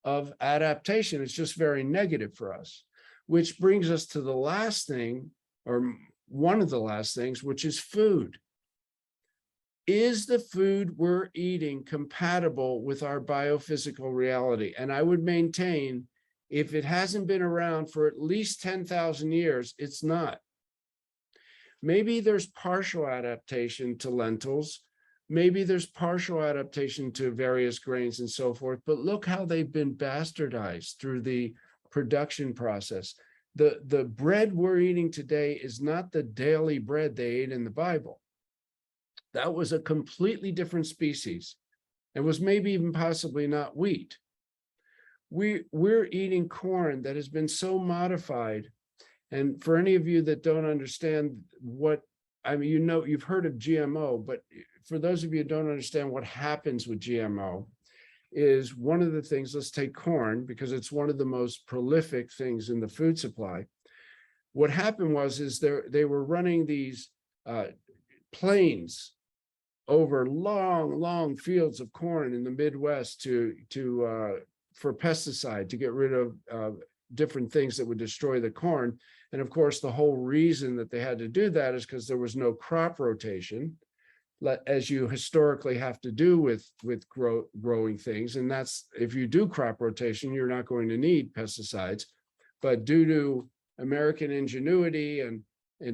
[SPEAKER 2] of adaptation. It's just very negative for us, which brings us to the last thing, or one of the last things, which is food. Is the food we're eating compatible with our biophysical reality? And I would maintain If it hasn't been around for at least 10,000 years, it's not. Maybe there's partial adaptation to lentils. Maybe there's partial adaptation to various grains and so forth, but look how they've been bastardized through the production process. The bread we're eating today is not the daily bread they ate in the Bible. That was a completely different species and was maybe even possibly not wheat. We're eating corn that has been so modified. And for any of you that don't understand what, I mean, you've heard of GMO, but for those of you who don't understand what happens with GMO, is one of the things, let's take corn, because it's one of the most prolific things in the food supply. What happened was they were running these planes over long fields of corn in the Midwest for pesticide, to get rid of different things that would destroy the corn. And of course, the whole reason that they had to do that is because there was no crop rotation, as you historically have to do with growing things. And that's, if you do crop rotation, you're not going to need pesticides. But due to American ingenuity and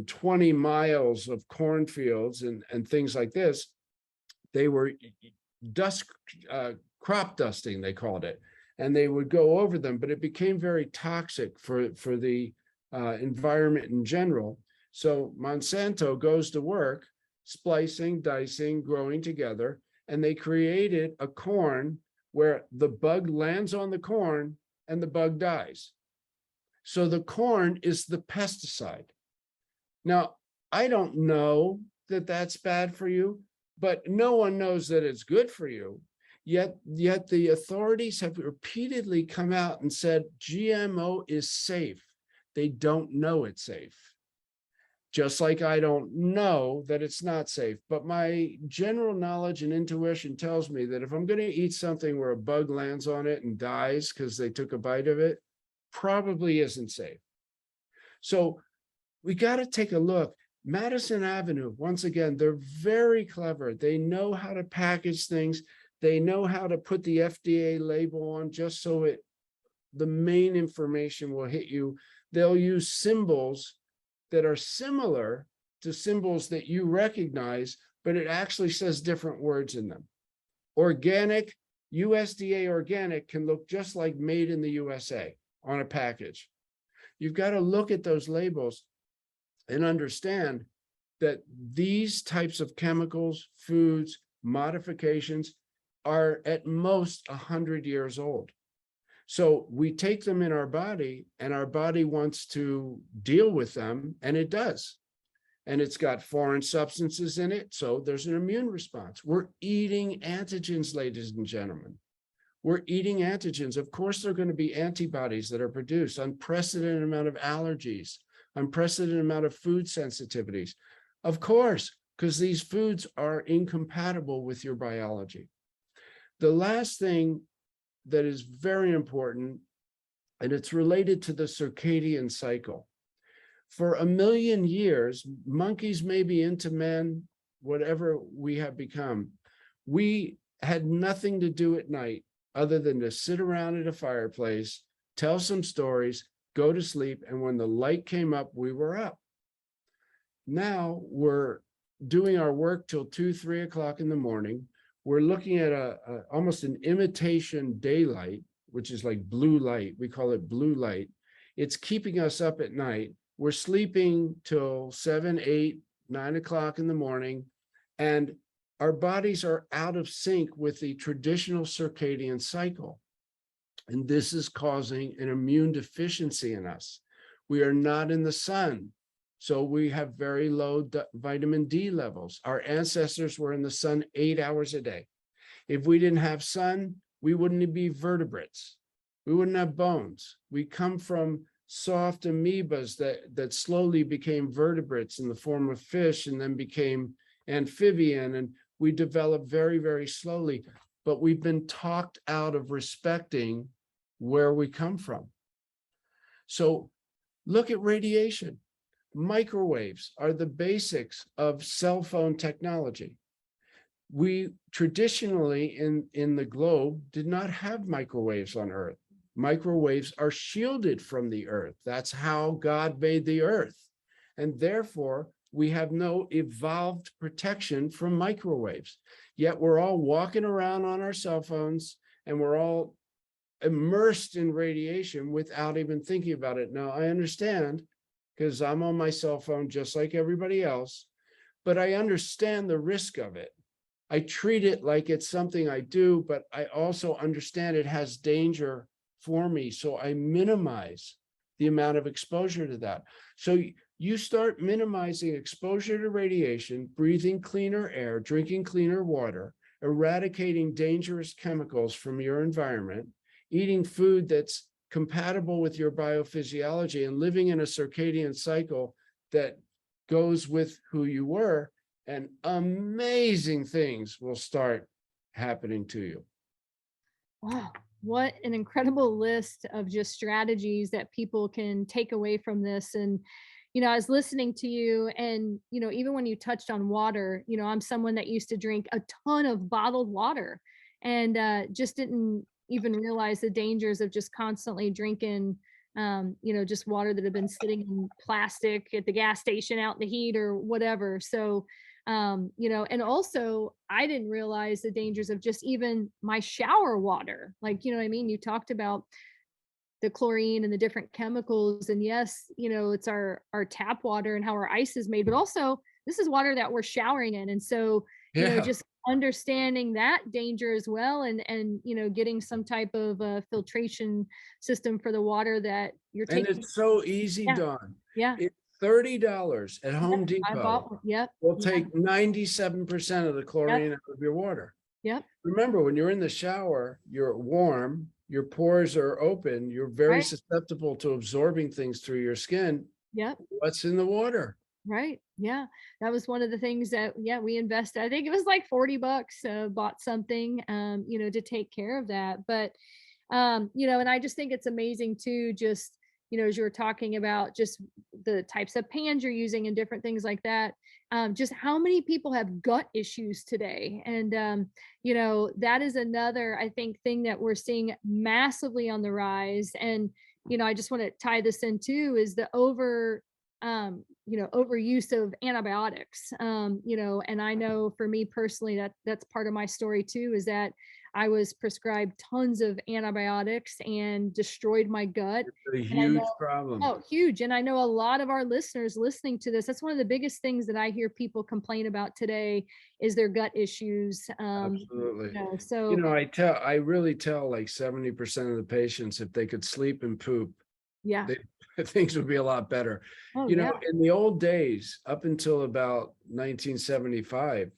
[SPEAKER 2] 20 miles of cornfields and things like this, they were crop dusting, they called it. And they would go over them, but it became very toxic for the environment in general. So Monsanto goes to work splicing, dicing, growing together, and they created a corn where the bug lands on the corn and the bug dies. So the corn is the pesticide. Now, I don't know that that's bad for you, but no one knows that it's good for you. Yet the authorities have repeatedly come out and said GMO is safe. They don't know it's safe. Just like I don't know that it's not safe, but my general knowledge and intuition tells me that if I'm going to eat something where a bug lands on it and dies because they took a bite of it, probably isn't safe. So we got to take a look. Madison Avenue, once again, they're very clever. They know how to package things. They know how to put the FDA label on just so the main information will hit you. They'll use symbols that are similar to symbols that you recognize, but it actually says different words in them. Organic, USDA organic can look just like made in the USA on a package. You've got to look at those labels and understand that these types of chemicals, foods, modifications are at most 100 years old. So we take them in our body and our body wants to deal with them, and it does. And it's got foreign substances in it, so there's an immune response. We're eating antigens, ladies and gentlemen. We're eating antigens. Of course, there are going to be antibodies that are produced, unprecedented amount of allergies, unprecedented amount of food sensitivities. Of course, because these foods are incompatible with your biology. The last thing that is very important, and it's related to the circadian cycle. For 1 million years, monkeys may be into men, whatever we have become. We had nothing to do at night other than to sit around at a fireplace, tell some stories, go to sleep, and when the light came up, we were up. Now we're doing our work till 2, 3 o'clock in the morning. We're looking at almost an imitation daylight, which is like blue light. We call it blue light. It's keeping us up at night. We're sleeping till 7, 8, 9 o'clock in the morning, and our bodies are out of sync with the traditional circadian cycle. And this is causing an immune deficiency in us. We are not in the sun, so we have very low vitamin D levels. Our ancestors were in the sun 8 hours a day. If we didn't have sun, we wouldn't be vertebrates. We wouldn't have bones. We come from soft amoebas that slowly became vertebrates in the form of fish and then became amphibian. And we developed very, very slowly. But we've been talked out of respecting where we come from. So look at radiation. Microwaves are the basics of cell phone technology. We traditionally in the globe did not have microwaves on Earth. microwaves are shielded from the earth. That's how God made the earth. And therefore, we have no evolved protection from microwaves. Yet we're all walking around on our cell phones and we're all immersed in radiation without even thinking about it. Now, I understand because I'm on my cell phone just like everybody else, but I understand the risk of it. I treat it like it's something I do, but I also understand it has danger for me. So I minimize the amount of exposure to that. So you start minimizing exposure to radiation, breathing cleaner air, drinking cleaner water, eradicating dangerous chemicals from your environment, eating food that's compatible with your biophysiology, and living in a circadian cycle that goes with who you were, and amazing things will start happening to you.
[SPEAKER 1] Wow, what an incredible list of just strategies that people can take away from this. And, I was listening to you, and, even when you touched on water, I'm someone that used to drink a ton of bottled water, and just didn't even realize the dangers of just constantly drinking, just water that had been sitting in plastic at the gas station out in the heat or whatever. So, and also I didn't realize the dangers of just even my shower water. Like, what I mean? You talked about the chlorine and the different chemicals, and yes, it's our tap water and how our ice is made, but also this is water that we're showering in. And so,
[SPEAKER 2] Yeah.
[SPEAKER 1] just understanding that danger as well, and getting some type of filtration system for the water that you're
[SPEAKER 2] And
[SPEAKER 1] taking.
[SPEAKER 2] it's so easy,
[SPEAKER 1] Yeah,
[SPEAKER 2] Dawn.
[SPEAKER 1] yeah,
[SPEAKER 2] It's $30 at Home
[SPEAKER 1] I
[SPEAKER 2] Depot.
[SPEAKER 1] bought one. Yep,
[SPEAKER 2] Will
[SPEAKER 1] yeah,
[SPEAKER 2] take 97% of the chlorine
[SPEAKER 1] yep,
[SPEAKER 2] out of your water.
[SPEAKER 1] yep,
[SPEAKER 2] Remember, when you're in the shower, you're warm, your pores are open, you're very
[SPEAKER 1] right,
[SPEAKER 2] susceptible to absorbing things through your skin.
[SPEAKER 1] yep.
[SPEAKER 2] What's in the water?
[SPEAKER 1] Right. Yeah. That was one of the things that, yeah, we invested. I think it was like $40, bought something, to take care of that. But, and I just think it's amazing too, just, as you were talking about just the types of pans you're using and different things like that. Just how many people have gut issues today. And, that is another, I think, thing that we're seeing massively on the rise. And, I just want to tie this in too, is the overuse of antibiotics. And I know for me personally, that's part of my story too, is that I was prescribed tons of antibiotics and destroyed my gut.
[SPEAKER 2] It's a
[SPEAKER 1] And I
[SPEAKER 2] huge
[SPEAKER 1] know,
[SPEAKER 2] problem.
[SPEAKER 1] oh, huge. And I know a lot of our listeners listening to this, that's one of the biggest things that I hear people complain about today is their gut issues.
[SPEAKER 2] Absolutely.
[SPEAKER 1] So
[SPEAKER 2] I really tell like 70% of the patients, if they could sleep and poop,
[SPEAKER 1] yeah.
[SPEAKER 2] they, things would be a lot better.
[SPEAKER 1] Oh yeah.
[SPEAKER 2] In the old days, up until about 1975,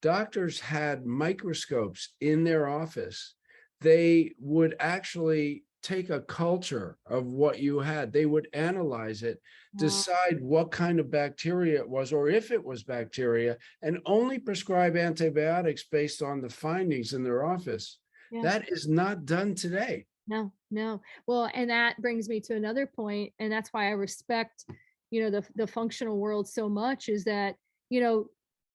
[SPEAKER 2] doctors had microscopes in their office. They would actually take a culture of what you had. They would analyze it,
[SPEAKER 1] Wow.
[SPEAKER 2] decide what kind of bacteria it was, or if it was bacteria, and only prescribe antibiotics based on the findings in their office.
[SPEAKER 1] Yeah.
[SPEAKER 2] That is not done today.
[SPEAKER 1] No, no. Well, and that brings me to another point, and that's why I respect, the functional world so much, is that,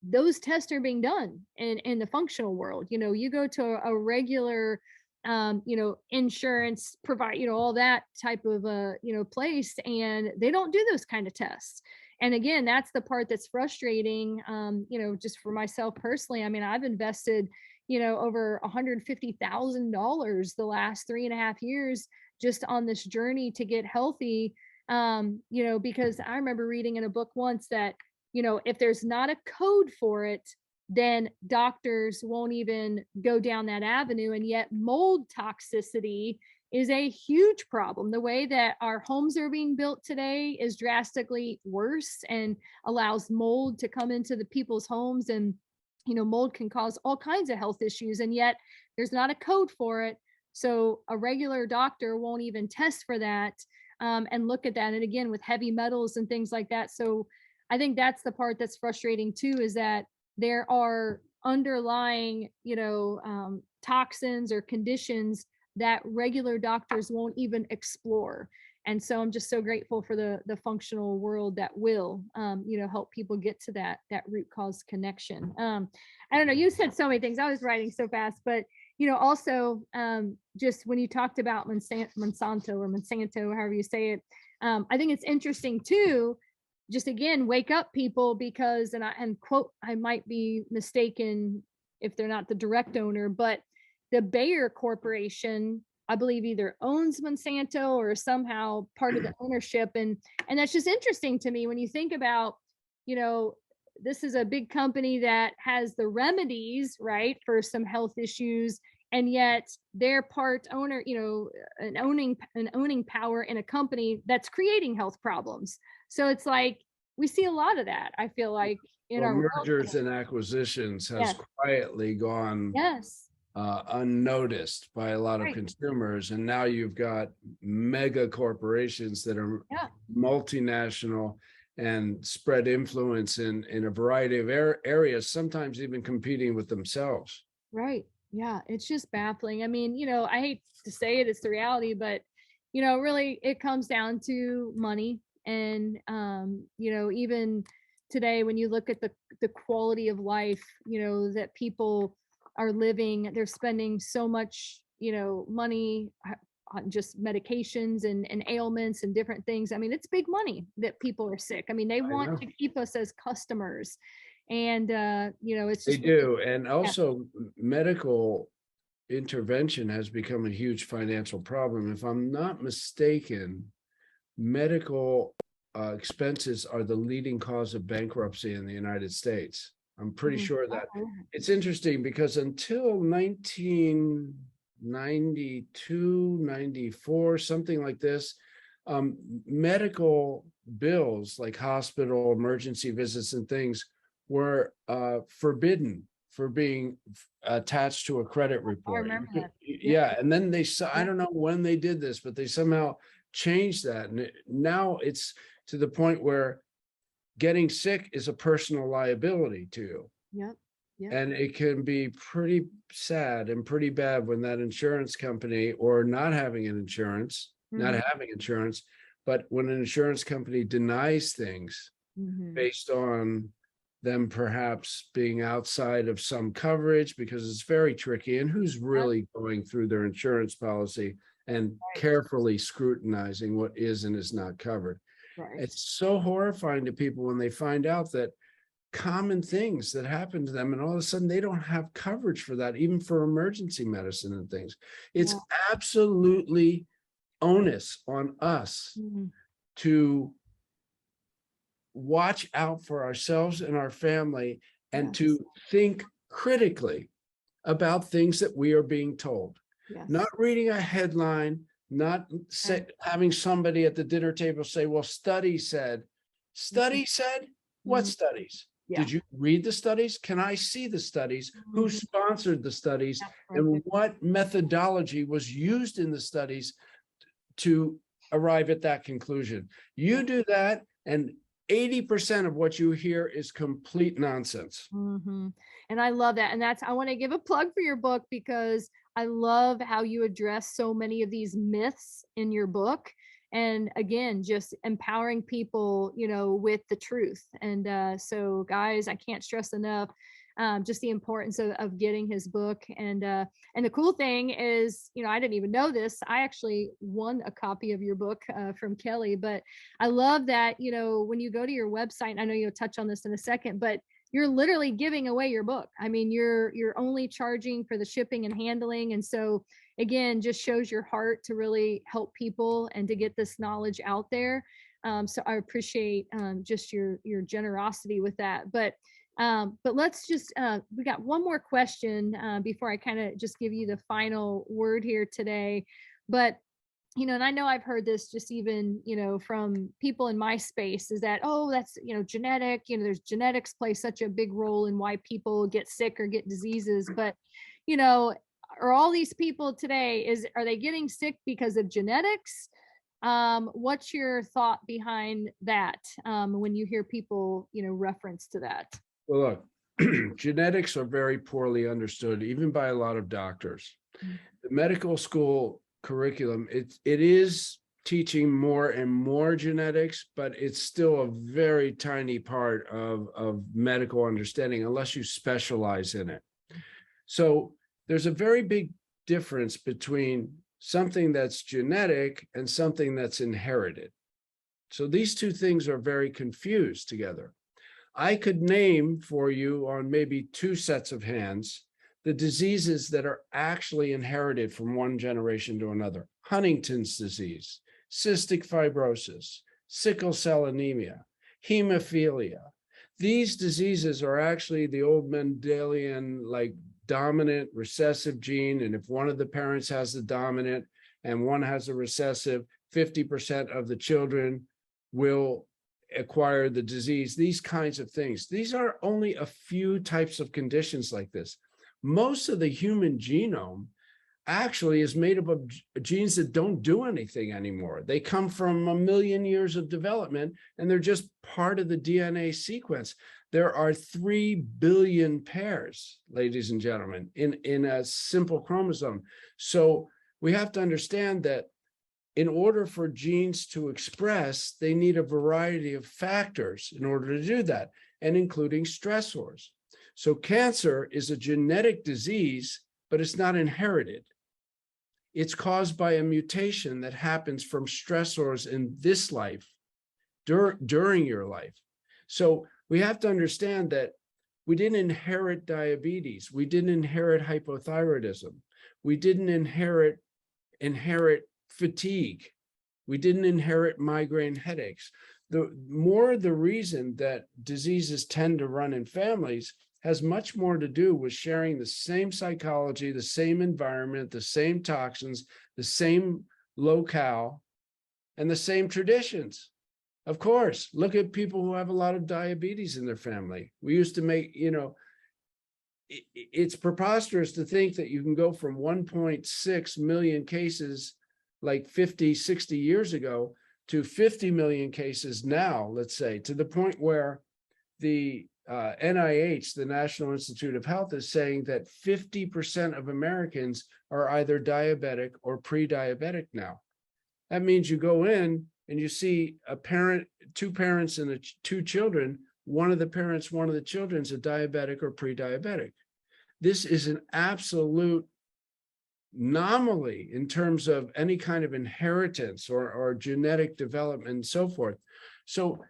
[SPEAKER 1] those tests are being done in the functional world. You go to a regular, insurance provide, all that type of place, and they don't do those kind of tests. And again, that's the part that's frustrating. Just for myself personally, I mean, I've invested over $150,000 the last 3.5 years just on this journey to get healthy. Because I remember reading in a book once that, if there's not a code for it, then doctors won't even go down that avenue. And yet mold toxicity is a huge problem. The way that our homes are being built today is drastically worse and allows mold to come into the people's homes, and mold can cause all kinds of health issues, and yet there's not a code for it. So a regular doctor won't even test for that, and look at that. And again, with heavy metals and things like that. So I think that's the part that's frustrating too, is that there are underlying, toxins or conditions that regular doctors won't even explore. And so I'm just so grateful for the functional world that will, help people get to that root cause connection. I don't know, you said so many things. I was writing so fast, but also, just when you talked about Monsanto, however you say it, I think it's interesting too. Just again, wake up people, because, and quote, I might be mistaken if they're not the direct owner, but the Bayer Corporation, I believe, either owns Monsanto or somehow part of the ownership. And that's just interesting to me when you think about, this is a big company that has the remedies, right, for some health issues, and yet they're part owner, an owning power in a company that's creating health problems. So it's like we see a lot of that, I feel like, in our
[SPEAKER 2] mergers and acquisitions has quietly gone
[SPEAKER 1] yes
[SPEAKER 2] unnoticed by a lot of consumers, and now you've got mega corporations that are multinational and spread influence in a variety of areas, sometimes even competing with themselves.
[SPEAKER 1] Right. Yeah, it's just baffling. I mean, I hate to say it, it's the reality, but really it comes down to money. And even today, when you look at the quality of life, that people are living, they're spending so much, money on just medications and ailments and different things. I mean, it's big money that people are sick. I mean, they want to keep us as customers. And it's just,
[SPEAKER 2] they do. And also medical intervention has become a huge financial problem. If I'm not mistaken, medical expenses are the leading cause of bankruptcy in the United States. I'm pretty sure that. It's interesting because until 1992, 94, something like this, medical bills like hospital emergency visits and things were forbidden for being attached to a credit report.
[SPEAKER 1] I remember that.
[SPEAKER 2] Yeah, and then I don't know when they did this, but they somehow changed that. And now it's to the point where getting sick is a personal liability to you.
[SPEAKER 1] Yep.
[SPEAKER 2] And it can be pretty sad and pretty bad when that insurance company, or not having insurance, but when an insurance company denies things based on them perhaps being outside of some coverage, because it's very tricky, and who's really going through their insurance policy and carefully scrutinizing what is and is not covered. It's so horrifying to people when they find out that common things that happen to them, and all of a sudden they don't have coverage for that, even for emergency medicine and things. It's absolutely onus on us to watch out for ourselves and our family, and to think critically about things that we are being told. Not reading a headline, not having somebody at the dinner table say, well, study said. What studies? Did you read the studies? Can I see the studies? Who sponsored the studies? And what methodology was used in the studies to arrive at that conclusion? You do that, and 80% of what you hear is complete nonsense.
[SPEAKER 1] And I love that. And I want to give a plug for your book, because I love how you address so many of these myths in your book. And again, just empowering people, with the truth. And so guys, I can't stress enough just the importance of getting his book. And the cool thing is, I didn't even know this. I actually won a copy of your book from Kelly, but I love that, when you go to your website, I know you'll touch on this in a second, but you're literally giving away your book. I mean, you're only charging for the shipping and handling. And so again, just shows your heart to really help people and to get this knowledge out there. So I appreciate just your generosity with that. But let's just, we got one more question before I kind of just give you the final word here today. But, and I know I've heard this just even, from people in my space, is that, oh, that's, genetic, there's genetics play such a big role in why people get sick or get diseases. But, are all these people today, are they getting sick because of genetics? What's your thought behind that when you hear people, reference to that?
[SPEAKER 2] Well, look, genetics are very poorly understood, even by a lot of doctors. The medical school curriculum, it is teaching more and more genetics, but it's still a very tiny part of medical understanding unless you specialize in it. So there's a very big difference between something that's genetic and something that's inherited. So these two things are very confused together. I could name for you on maybe two sets of hands the diseases that are actually inherited from one generation to another. Huntington's disease, cystic fibrosis, sickle cell anemia, hemophilia. These diseases are actually the old Mendelian, like dominant recessive gene. And if one of the parents has the dominant and one has a recessive, 50% of the children will acquire the disease, these kinds of things. These are only a few types of conditions like this. Most of the human genome actually is made up of genes that don't do anything anymore. They come from a million years of development, and they're just part of the DNA sequence. There are 3 billion pairs, ladies and gentlemen, in a simple chromosome. So we have to understand that in order for genes to express, they need a variety of factors in order to do that, and including stressors. So cancer is a genetic disease, but it's not inherited. It's caused by a mutation that happens from stressors in this life, during your life. So we have to understand that we didn't inherit diabetes. We didn't inherit hypothyroidism. We didn't inherit fatigue. We didn't inherit migraine headaches. The reason that diseases tend to run in families has much more to do with sharing the same psychology, the same environment, the same toxins, the same locale, and the same traditions. Of course, look at people who have a lot of diabetes in their family. We used to make, it's preposterous to think that you can go from 1.6 million cases like 50, 60 years ago to 50 million cases now, let's say, to the point where the NIH, the National Institute of Health, is saying that 50% of Americans are either diabetic or pre-diabetic now. That means you go in and you see a parent, two parents and two children, one of the children's a diabetic or pre-diabetic. This is an absolute anomaly in terms of any kind of inheritance or genetic development and so forth. So,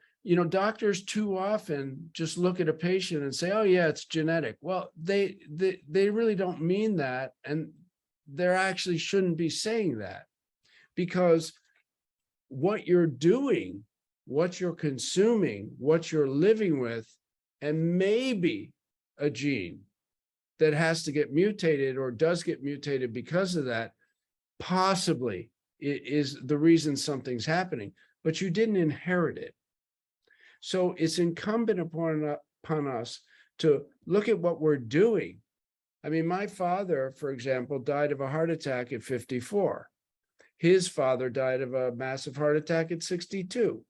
[SPEAKER 2] doctors too often just look at a patient and say, oh yeah, it's genetic. Well, they really don't mean that. And they actually shouldn't be saying that, because what you're doing, what you're consuming, what you're living with, and maybe a gene that has to get mutated or does get mutated because of that, possibly is the reason something's happening, but you didn't inherit it. So it's incumbent upon us to look at what we're doing. I mean, my father, for example, died of a heart attack at 54. His father died of a massive heart attack at 62.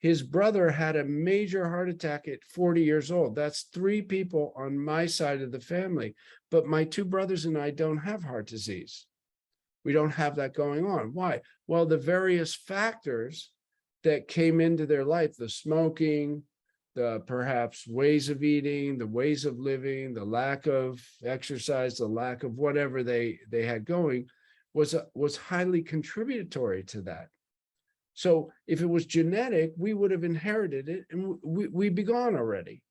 [SPEAKER 2] His brother had a major heart attack at 40 years old. That's 3 people on my side of the family. But my 2 brothers and I don't have heart disease. We don't have that going on. Why? Well, the various factors that came into their life, the smoking, the perhaps ways of eating, the ways of living, the lack of exercise, the lack of whatever they had going, was highly contributory to that. So if it was genetic, we would have inherited it and we'd be gone already.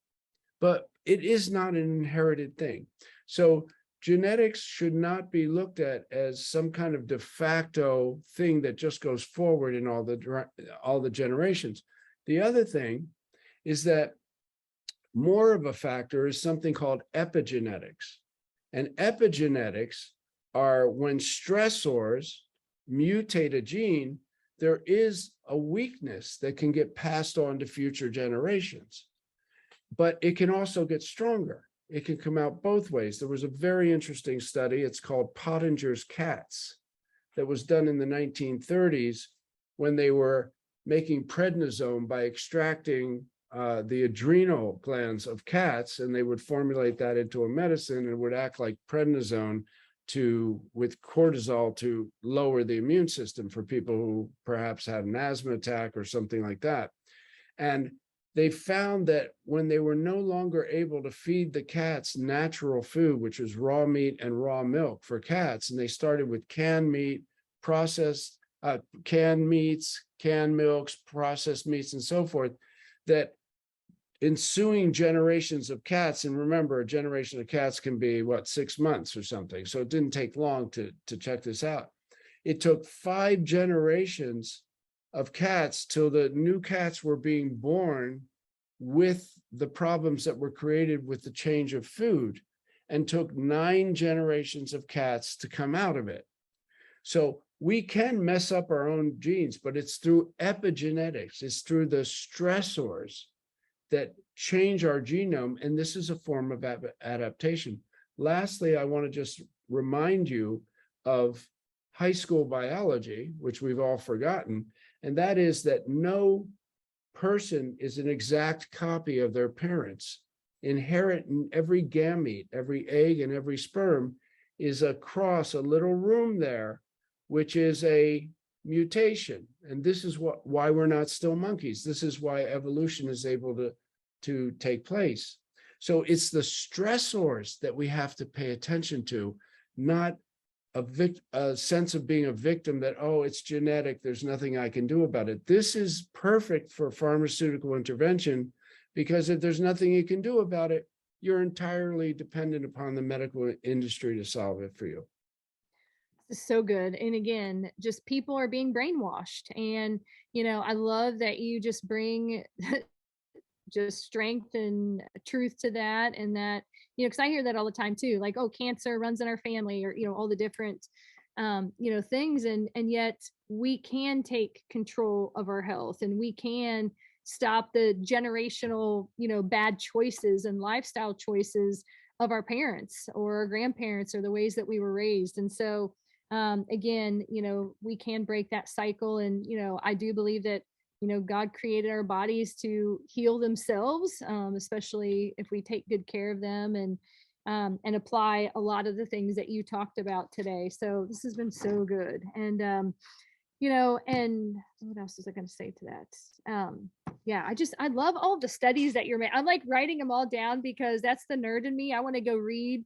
[SPEAKER 2] But it is not an inherited thing. So genetics should not be looked at as some kind of de facto thing that just goes forward in all the generations. The other thing is that more of a factor is something called epigenetics. And epigenetics are when stressors mutate a gene, there is a weakness that can get passed on to future generations. But it can also get stronger. It can come out both ways. There was a very interesting study, it's called Pottinger's cats, that was done in the 1930s when they were making prednisone by extracting the adrenal glands of cats, and they would formulate that into a medicine and would act like prednisone with cortisol to lower the immune system for people who perhaps had an asthma attack or something like that. And they found that when they were no longer able to feed the cats natural food, which was raw meat and raw milk for cats, and they started with canned meat, processed canned meats, canned milks, processed meats, and so forth, that ensuing generations of cats, and remember, a generation of cats can be, what, 6 months or something, so it didn't take long to check this out. It took 5 generations of cats till the new cats were being born with the problems that were created with the change of food, and took 9 generations of cats to come out of it. So we can mess up our own genes, but it's through epigenetics. It's through the stressors that change our genome, and this is a form of adaptation. Lastly, I want to just remind you of high school biology, which we've all forgotten, and that is that no person is an exact copy of their parents. Inherent in every gamete, every egg, and every sperm is a cross, a little room there, which is a mutation. And this is why we're not still monkeys. This is why evolution is able to take place. So it's the stressors that we have to pay attention to, not a sense of being a victim that, oh, it's genetic, there's nothing I can do about it. This is perfect for pharmaceutical intervention, because if there's nothing you can do about it, you're entirely dependent upon the medical industry to solve it for you.
[SPEAKER 1] This is so good. And again, just people are being brainwashed. And, I love that you just bring just strength and truth to that. And that, because I hear that all the time too, like, oh, cancer runs in our family, or, all the different, things. And yet we can take control of our health, and we can stop the generational, bad choices and lifestyle choices of our parents or our grandparents, or the ways that we were raised. And so, again, we can break that cycle. And, I do believe that, God created our bodies to heal themselves, especially if we take good care of them, and apply a lot of the things that you talked about today. So this has been so good. And, and what else was I going to say to that? Yeah, I love all the studies that you're making. I like writing them all down, because that's the nerd in me. I want to go read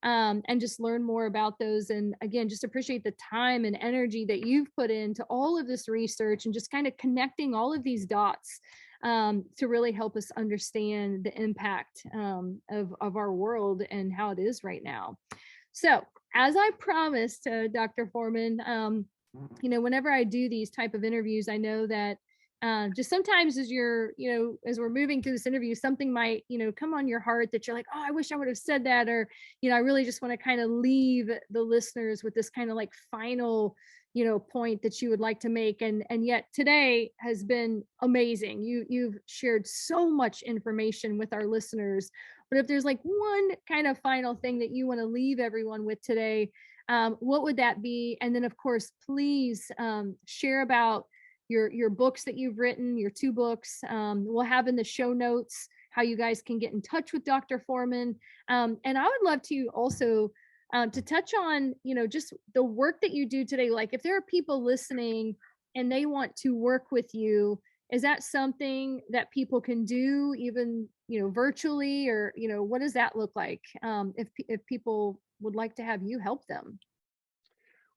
[SPEAKER 1] and just learn more about those. And again, just appreciate the time and energy that you've put into all of this research, and just kind of connecting all of these dots to really help us understand the impact of our world and how it is right now. So, as I promised, Dr. Forman, whenever I do these type of interviews, I know that just sometimes as as we're moving through this interview, something might, come on your heart that you're like, oh, I wish I would have said that. Or, I really just want to kind of leave the listeners with this kind of like final, point that you would like to make. And yet today has been amazing. You've shared so much information with our listeners. But if there's like one kind of final thing that you want to leave everyone with today, what would that be? And then, of course, please share about your books that you've written, your 2 books. We'll have in the show notes how you guys can get in touch with Dr. Forman. And I would love to also to touch on, just the work that you do today. Like, if there are people listening and they want to work with you, is that something that people can do even, virtually, or, what does that look like if people would like to have you help them?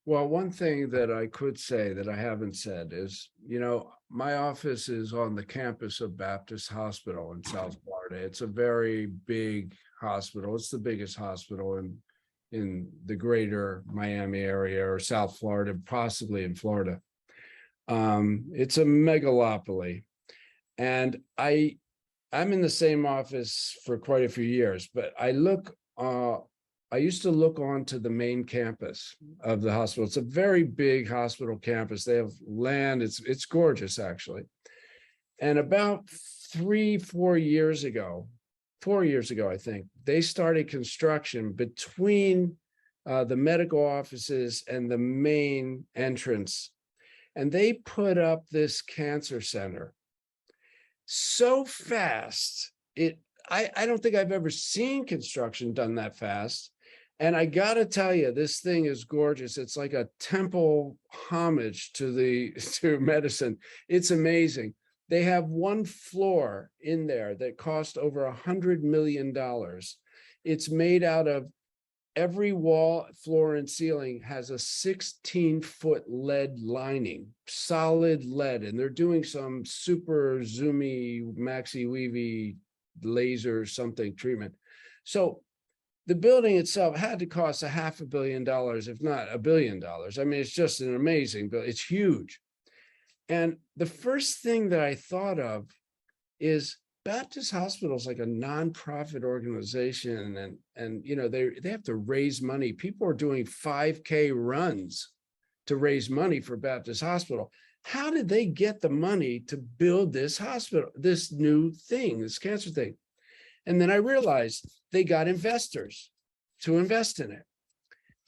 [SPEAKER 2] Well, one thing that I could say that I haven't said is, my office is on the campus of Baptist Hospital in South Florida. It's a very big hospital. It's the biggest hospital in the greater Miami area, or South Florida, possibly in Florida. It's a megalopoly. And I'm in the same office for quite a few years, but I used to look onto the main campus of the hospital. It's a very big hospital campus. They have land. It's gorgeous, actually. And about 4 years ago, I think, they started construction between the medical offices and the main entrance. And they put up this cancer center so fast. I don't think I've ever seen construction done that fast. And I got to tell you, this thing is gorgeous. It's like a temple homage to medicine. It's amazing. They have one floor in there that cost over $100 million. It's made out of every wall, floor, and ceiling has a 16-foot lead lining, solid lead, and they're doing some super zoomy, maxi weavy laser something treatment. So the building itself had to cost $500 million, if not $1 billion. I mean, it's just an amazing building. It's huge. And the first thing that I thought of is Baptist Hospital is like a nonprofit organization, and you know, they have to raise money. People are doing 5K runs to raise money for Baptist Hospital. How did they get the money to build this hospital, this new thing, this cancer thing? And then I realized they got investors to invest in it.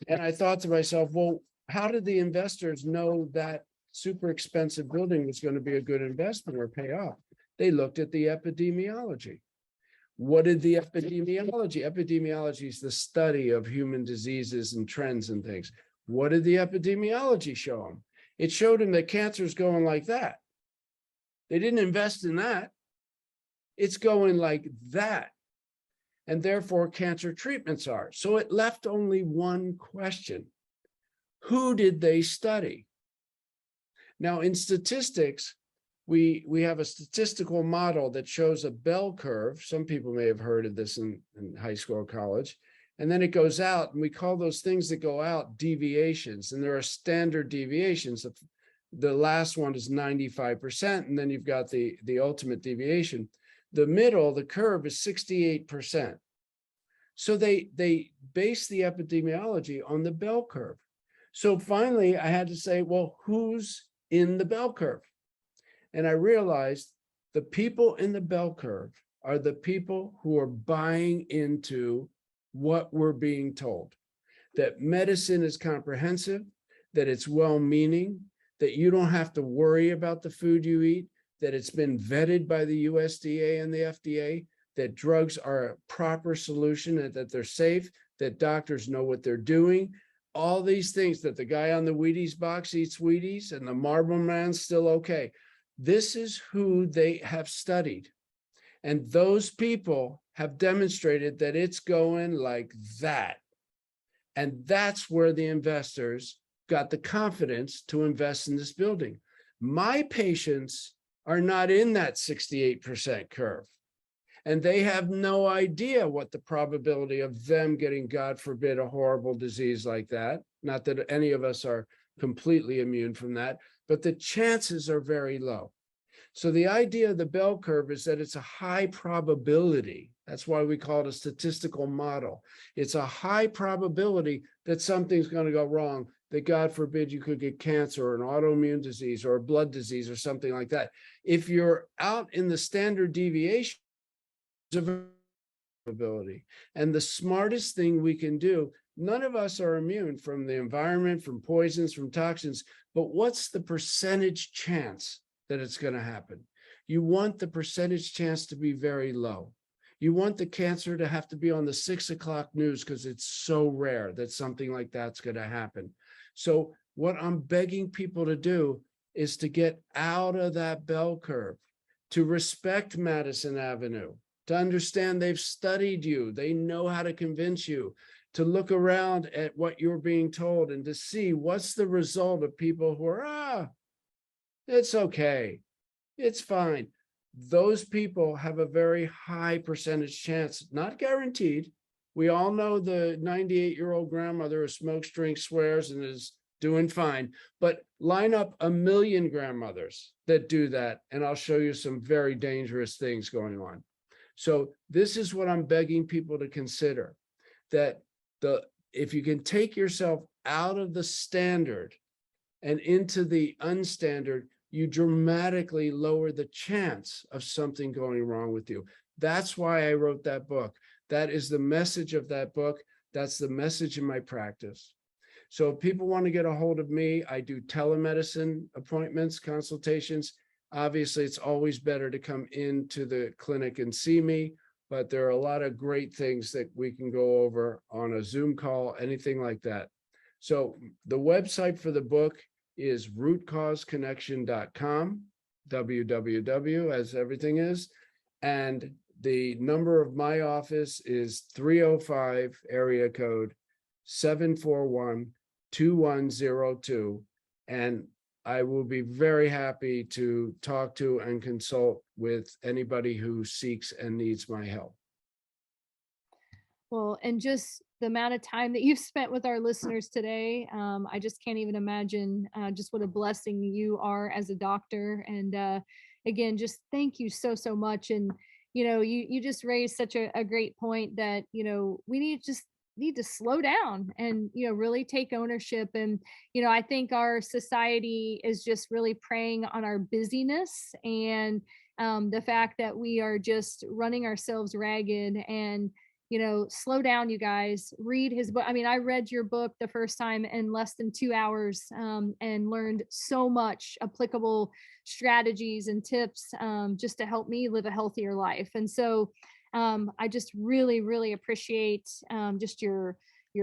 [SPEAKER 2] And I thought to myself, well, how did the investors know that super expensive building was going to be a good investment or pay off? They looked at the epidemiology. What did the epidemiology? Epidemiology is the study of human diseases and trends and things. What did the epidemiology show them? It showed them that cancer is going like that. They didn't invest in that. It's going like that. And therefore, cancer treatments are. So it left only one question. Who did they study? Now, in statistics, we have a statistical model that shows a bell curve. Some people may have heard of this in high school or college. And then it goes out, and we call those things that go out deviations. And there are standard deviations. The last one is 95%, and then you've got the ultimate deviation. The middle, the curve, is 68%. So they base the epidemiology on the bell curve. So finally, I had to say, well, who's in the bell curve? And I realized the people in the bell curve are the people who are buying into what we're being told, that medicine is comprehensive, that it's well-meaning, that you don't have to worry about the food you eat, that it's been vetted by the USDA and the FDA, that drugs are a proper solution and that they're safe, that doctors know what they're doing. All these things, that the guy on the Wheaties box eats Wheaties and the Marble Man's still okay. This is who they have studied. And those people have demonstrated that it's going like that. And that's where the investors got the confidence to invest in this building. My patients are not in that 68% curve. And they have no idea what the probability of them getting, God forbid, a horrible disease like that. Not that any of us are completely immune from that, but the chances are very low. So the idea of the bell curve is that it's a high probability. That's why we call it a statistical model. It's a high probability that something's going to go wrong, that God forbid you could get cancer or an autoimmune disease or a blood disease or something like that. If you're out in the standard deviation of probability, and the smartest thing we can do, none of us are immune from the environment, from poisons, from toxins, but what's the percentage chance that it's going to happen? You want the percentage chance to be very low. You want the cancer to have to be on the 6 o'clock news because it's so rare that something like that's going to happen. So what I'm begging people to do is to get out of that bell curve, to respect Madison Avenue, to understand they've studied you, they know how to convince you, to look around at what you're being told and to see what's the result of people who are, it's okay, it's fine. Those people have a very high percentage chance, not guaranteed. We all know the 98-year-old grandmother who smokes, drinks, swears, and is doing fine, but line up 1 million grandmothers that do that, and I'll show you some very dangerous things going on. So this is what I'm begging people to consider, that if you can take yourself out of the standard and into the unstandard, you dramatically lower the chance of something going wrong with you. That's why I wrote that book. That is the message of that book. That's the message in my practice. So if people want to get a hold of me, I do telemedicine appointments, consultations. Obviously, it's always better to come into the clinic and see me, but there are a lot of great things that we can go over on a Zoom call, anything like that. So the website for the book is rootcauseconnection.com. www, as everything is. And the number of my office is 305 area code 741-2102. And I will be very happy to talk to and consult with anybody who seeks and needs my help.
[SPEAKER 1] Well, and just the amount of time that you've spent with our listeners today, I just can't even imagine just what a blessing you are as a doctor. And again, just thank you so, so much. And, you just raised such a great point that, we need to slow down and, really take ownership. And, I think our society is just really preying on our busyness and the fact that we are just running ourselves ragged. And slow down, you guys. Read his book. I mean, I read your book the first time in less than 2 hours and learned so much applicable strategies and tips just to help me live a healthier life. And so I just really, really appreciate just your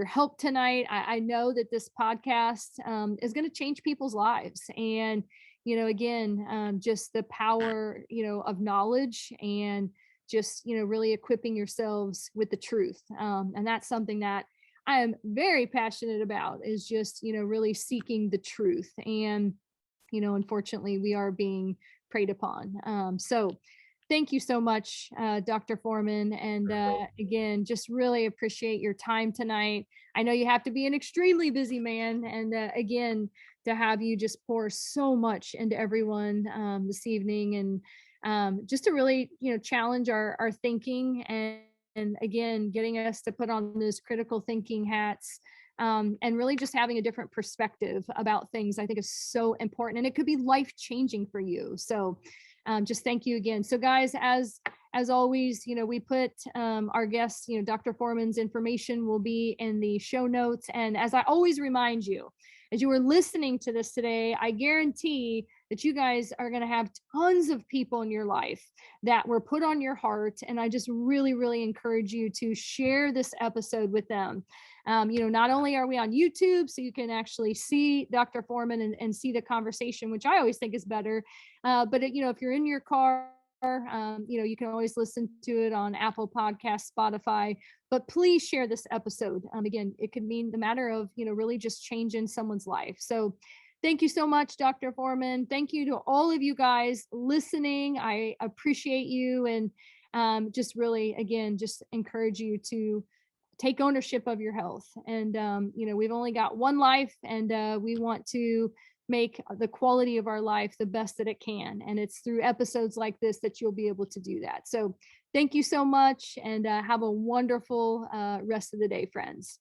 [SPEAKER 1] help tonight. I know that this podcast is going to change people's lives. And, again, just the power, of knowledge and just, really equipping yourselves with the truth. And that's something that I am very passionate about, is just, really seeking the truth. And, unfortunately, we are being preyed upon. So thank you so much, Dr. Forman. And again, just really appreciate your time tonight. I know you have to be an extremely busy man. And again, to have you just pour so much into everyone this evening, and just to really, challenge our thinking, and again, getting us to put on those critical thinking hats, and really just having a different perspective about things, I think is so important, and it could be life-changing for you. So just thank you again. So guys, as always, we put our guests, Dr. Forman's information will be in the show notes. And as I always remind you, as you were listening to this today, I guarantee that you guys are going to have tons of people in your life that were put on your heart. And I just really, really encourage you to share this episode with them. Not only are we on YouTube, so you can actually see Dr. Forman and see the conversation, which I always think is better. But if you're in your car, you can always listen to it on Apple Podcasts, Spotify, but please share this episode. Again, it could mean the matter of, really just changing someone's life. So thank you so much, Dr. Forman. Thank you to all of you guys listening. I appreciate you. And just really, again, just encourage you to take ownership of your health. And, we've only got one life, and we want to make the quality of our life the best that it can. And it's through episodes like this that you'll be able to do that. So thank you so much, and have a wonderful rest of the day, friends.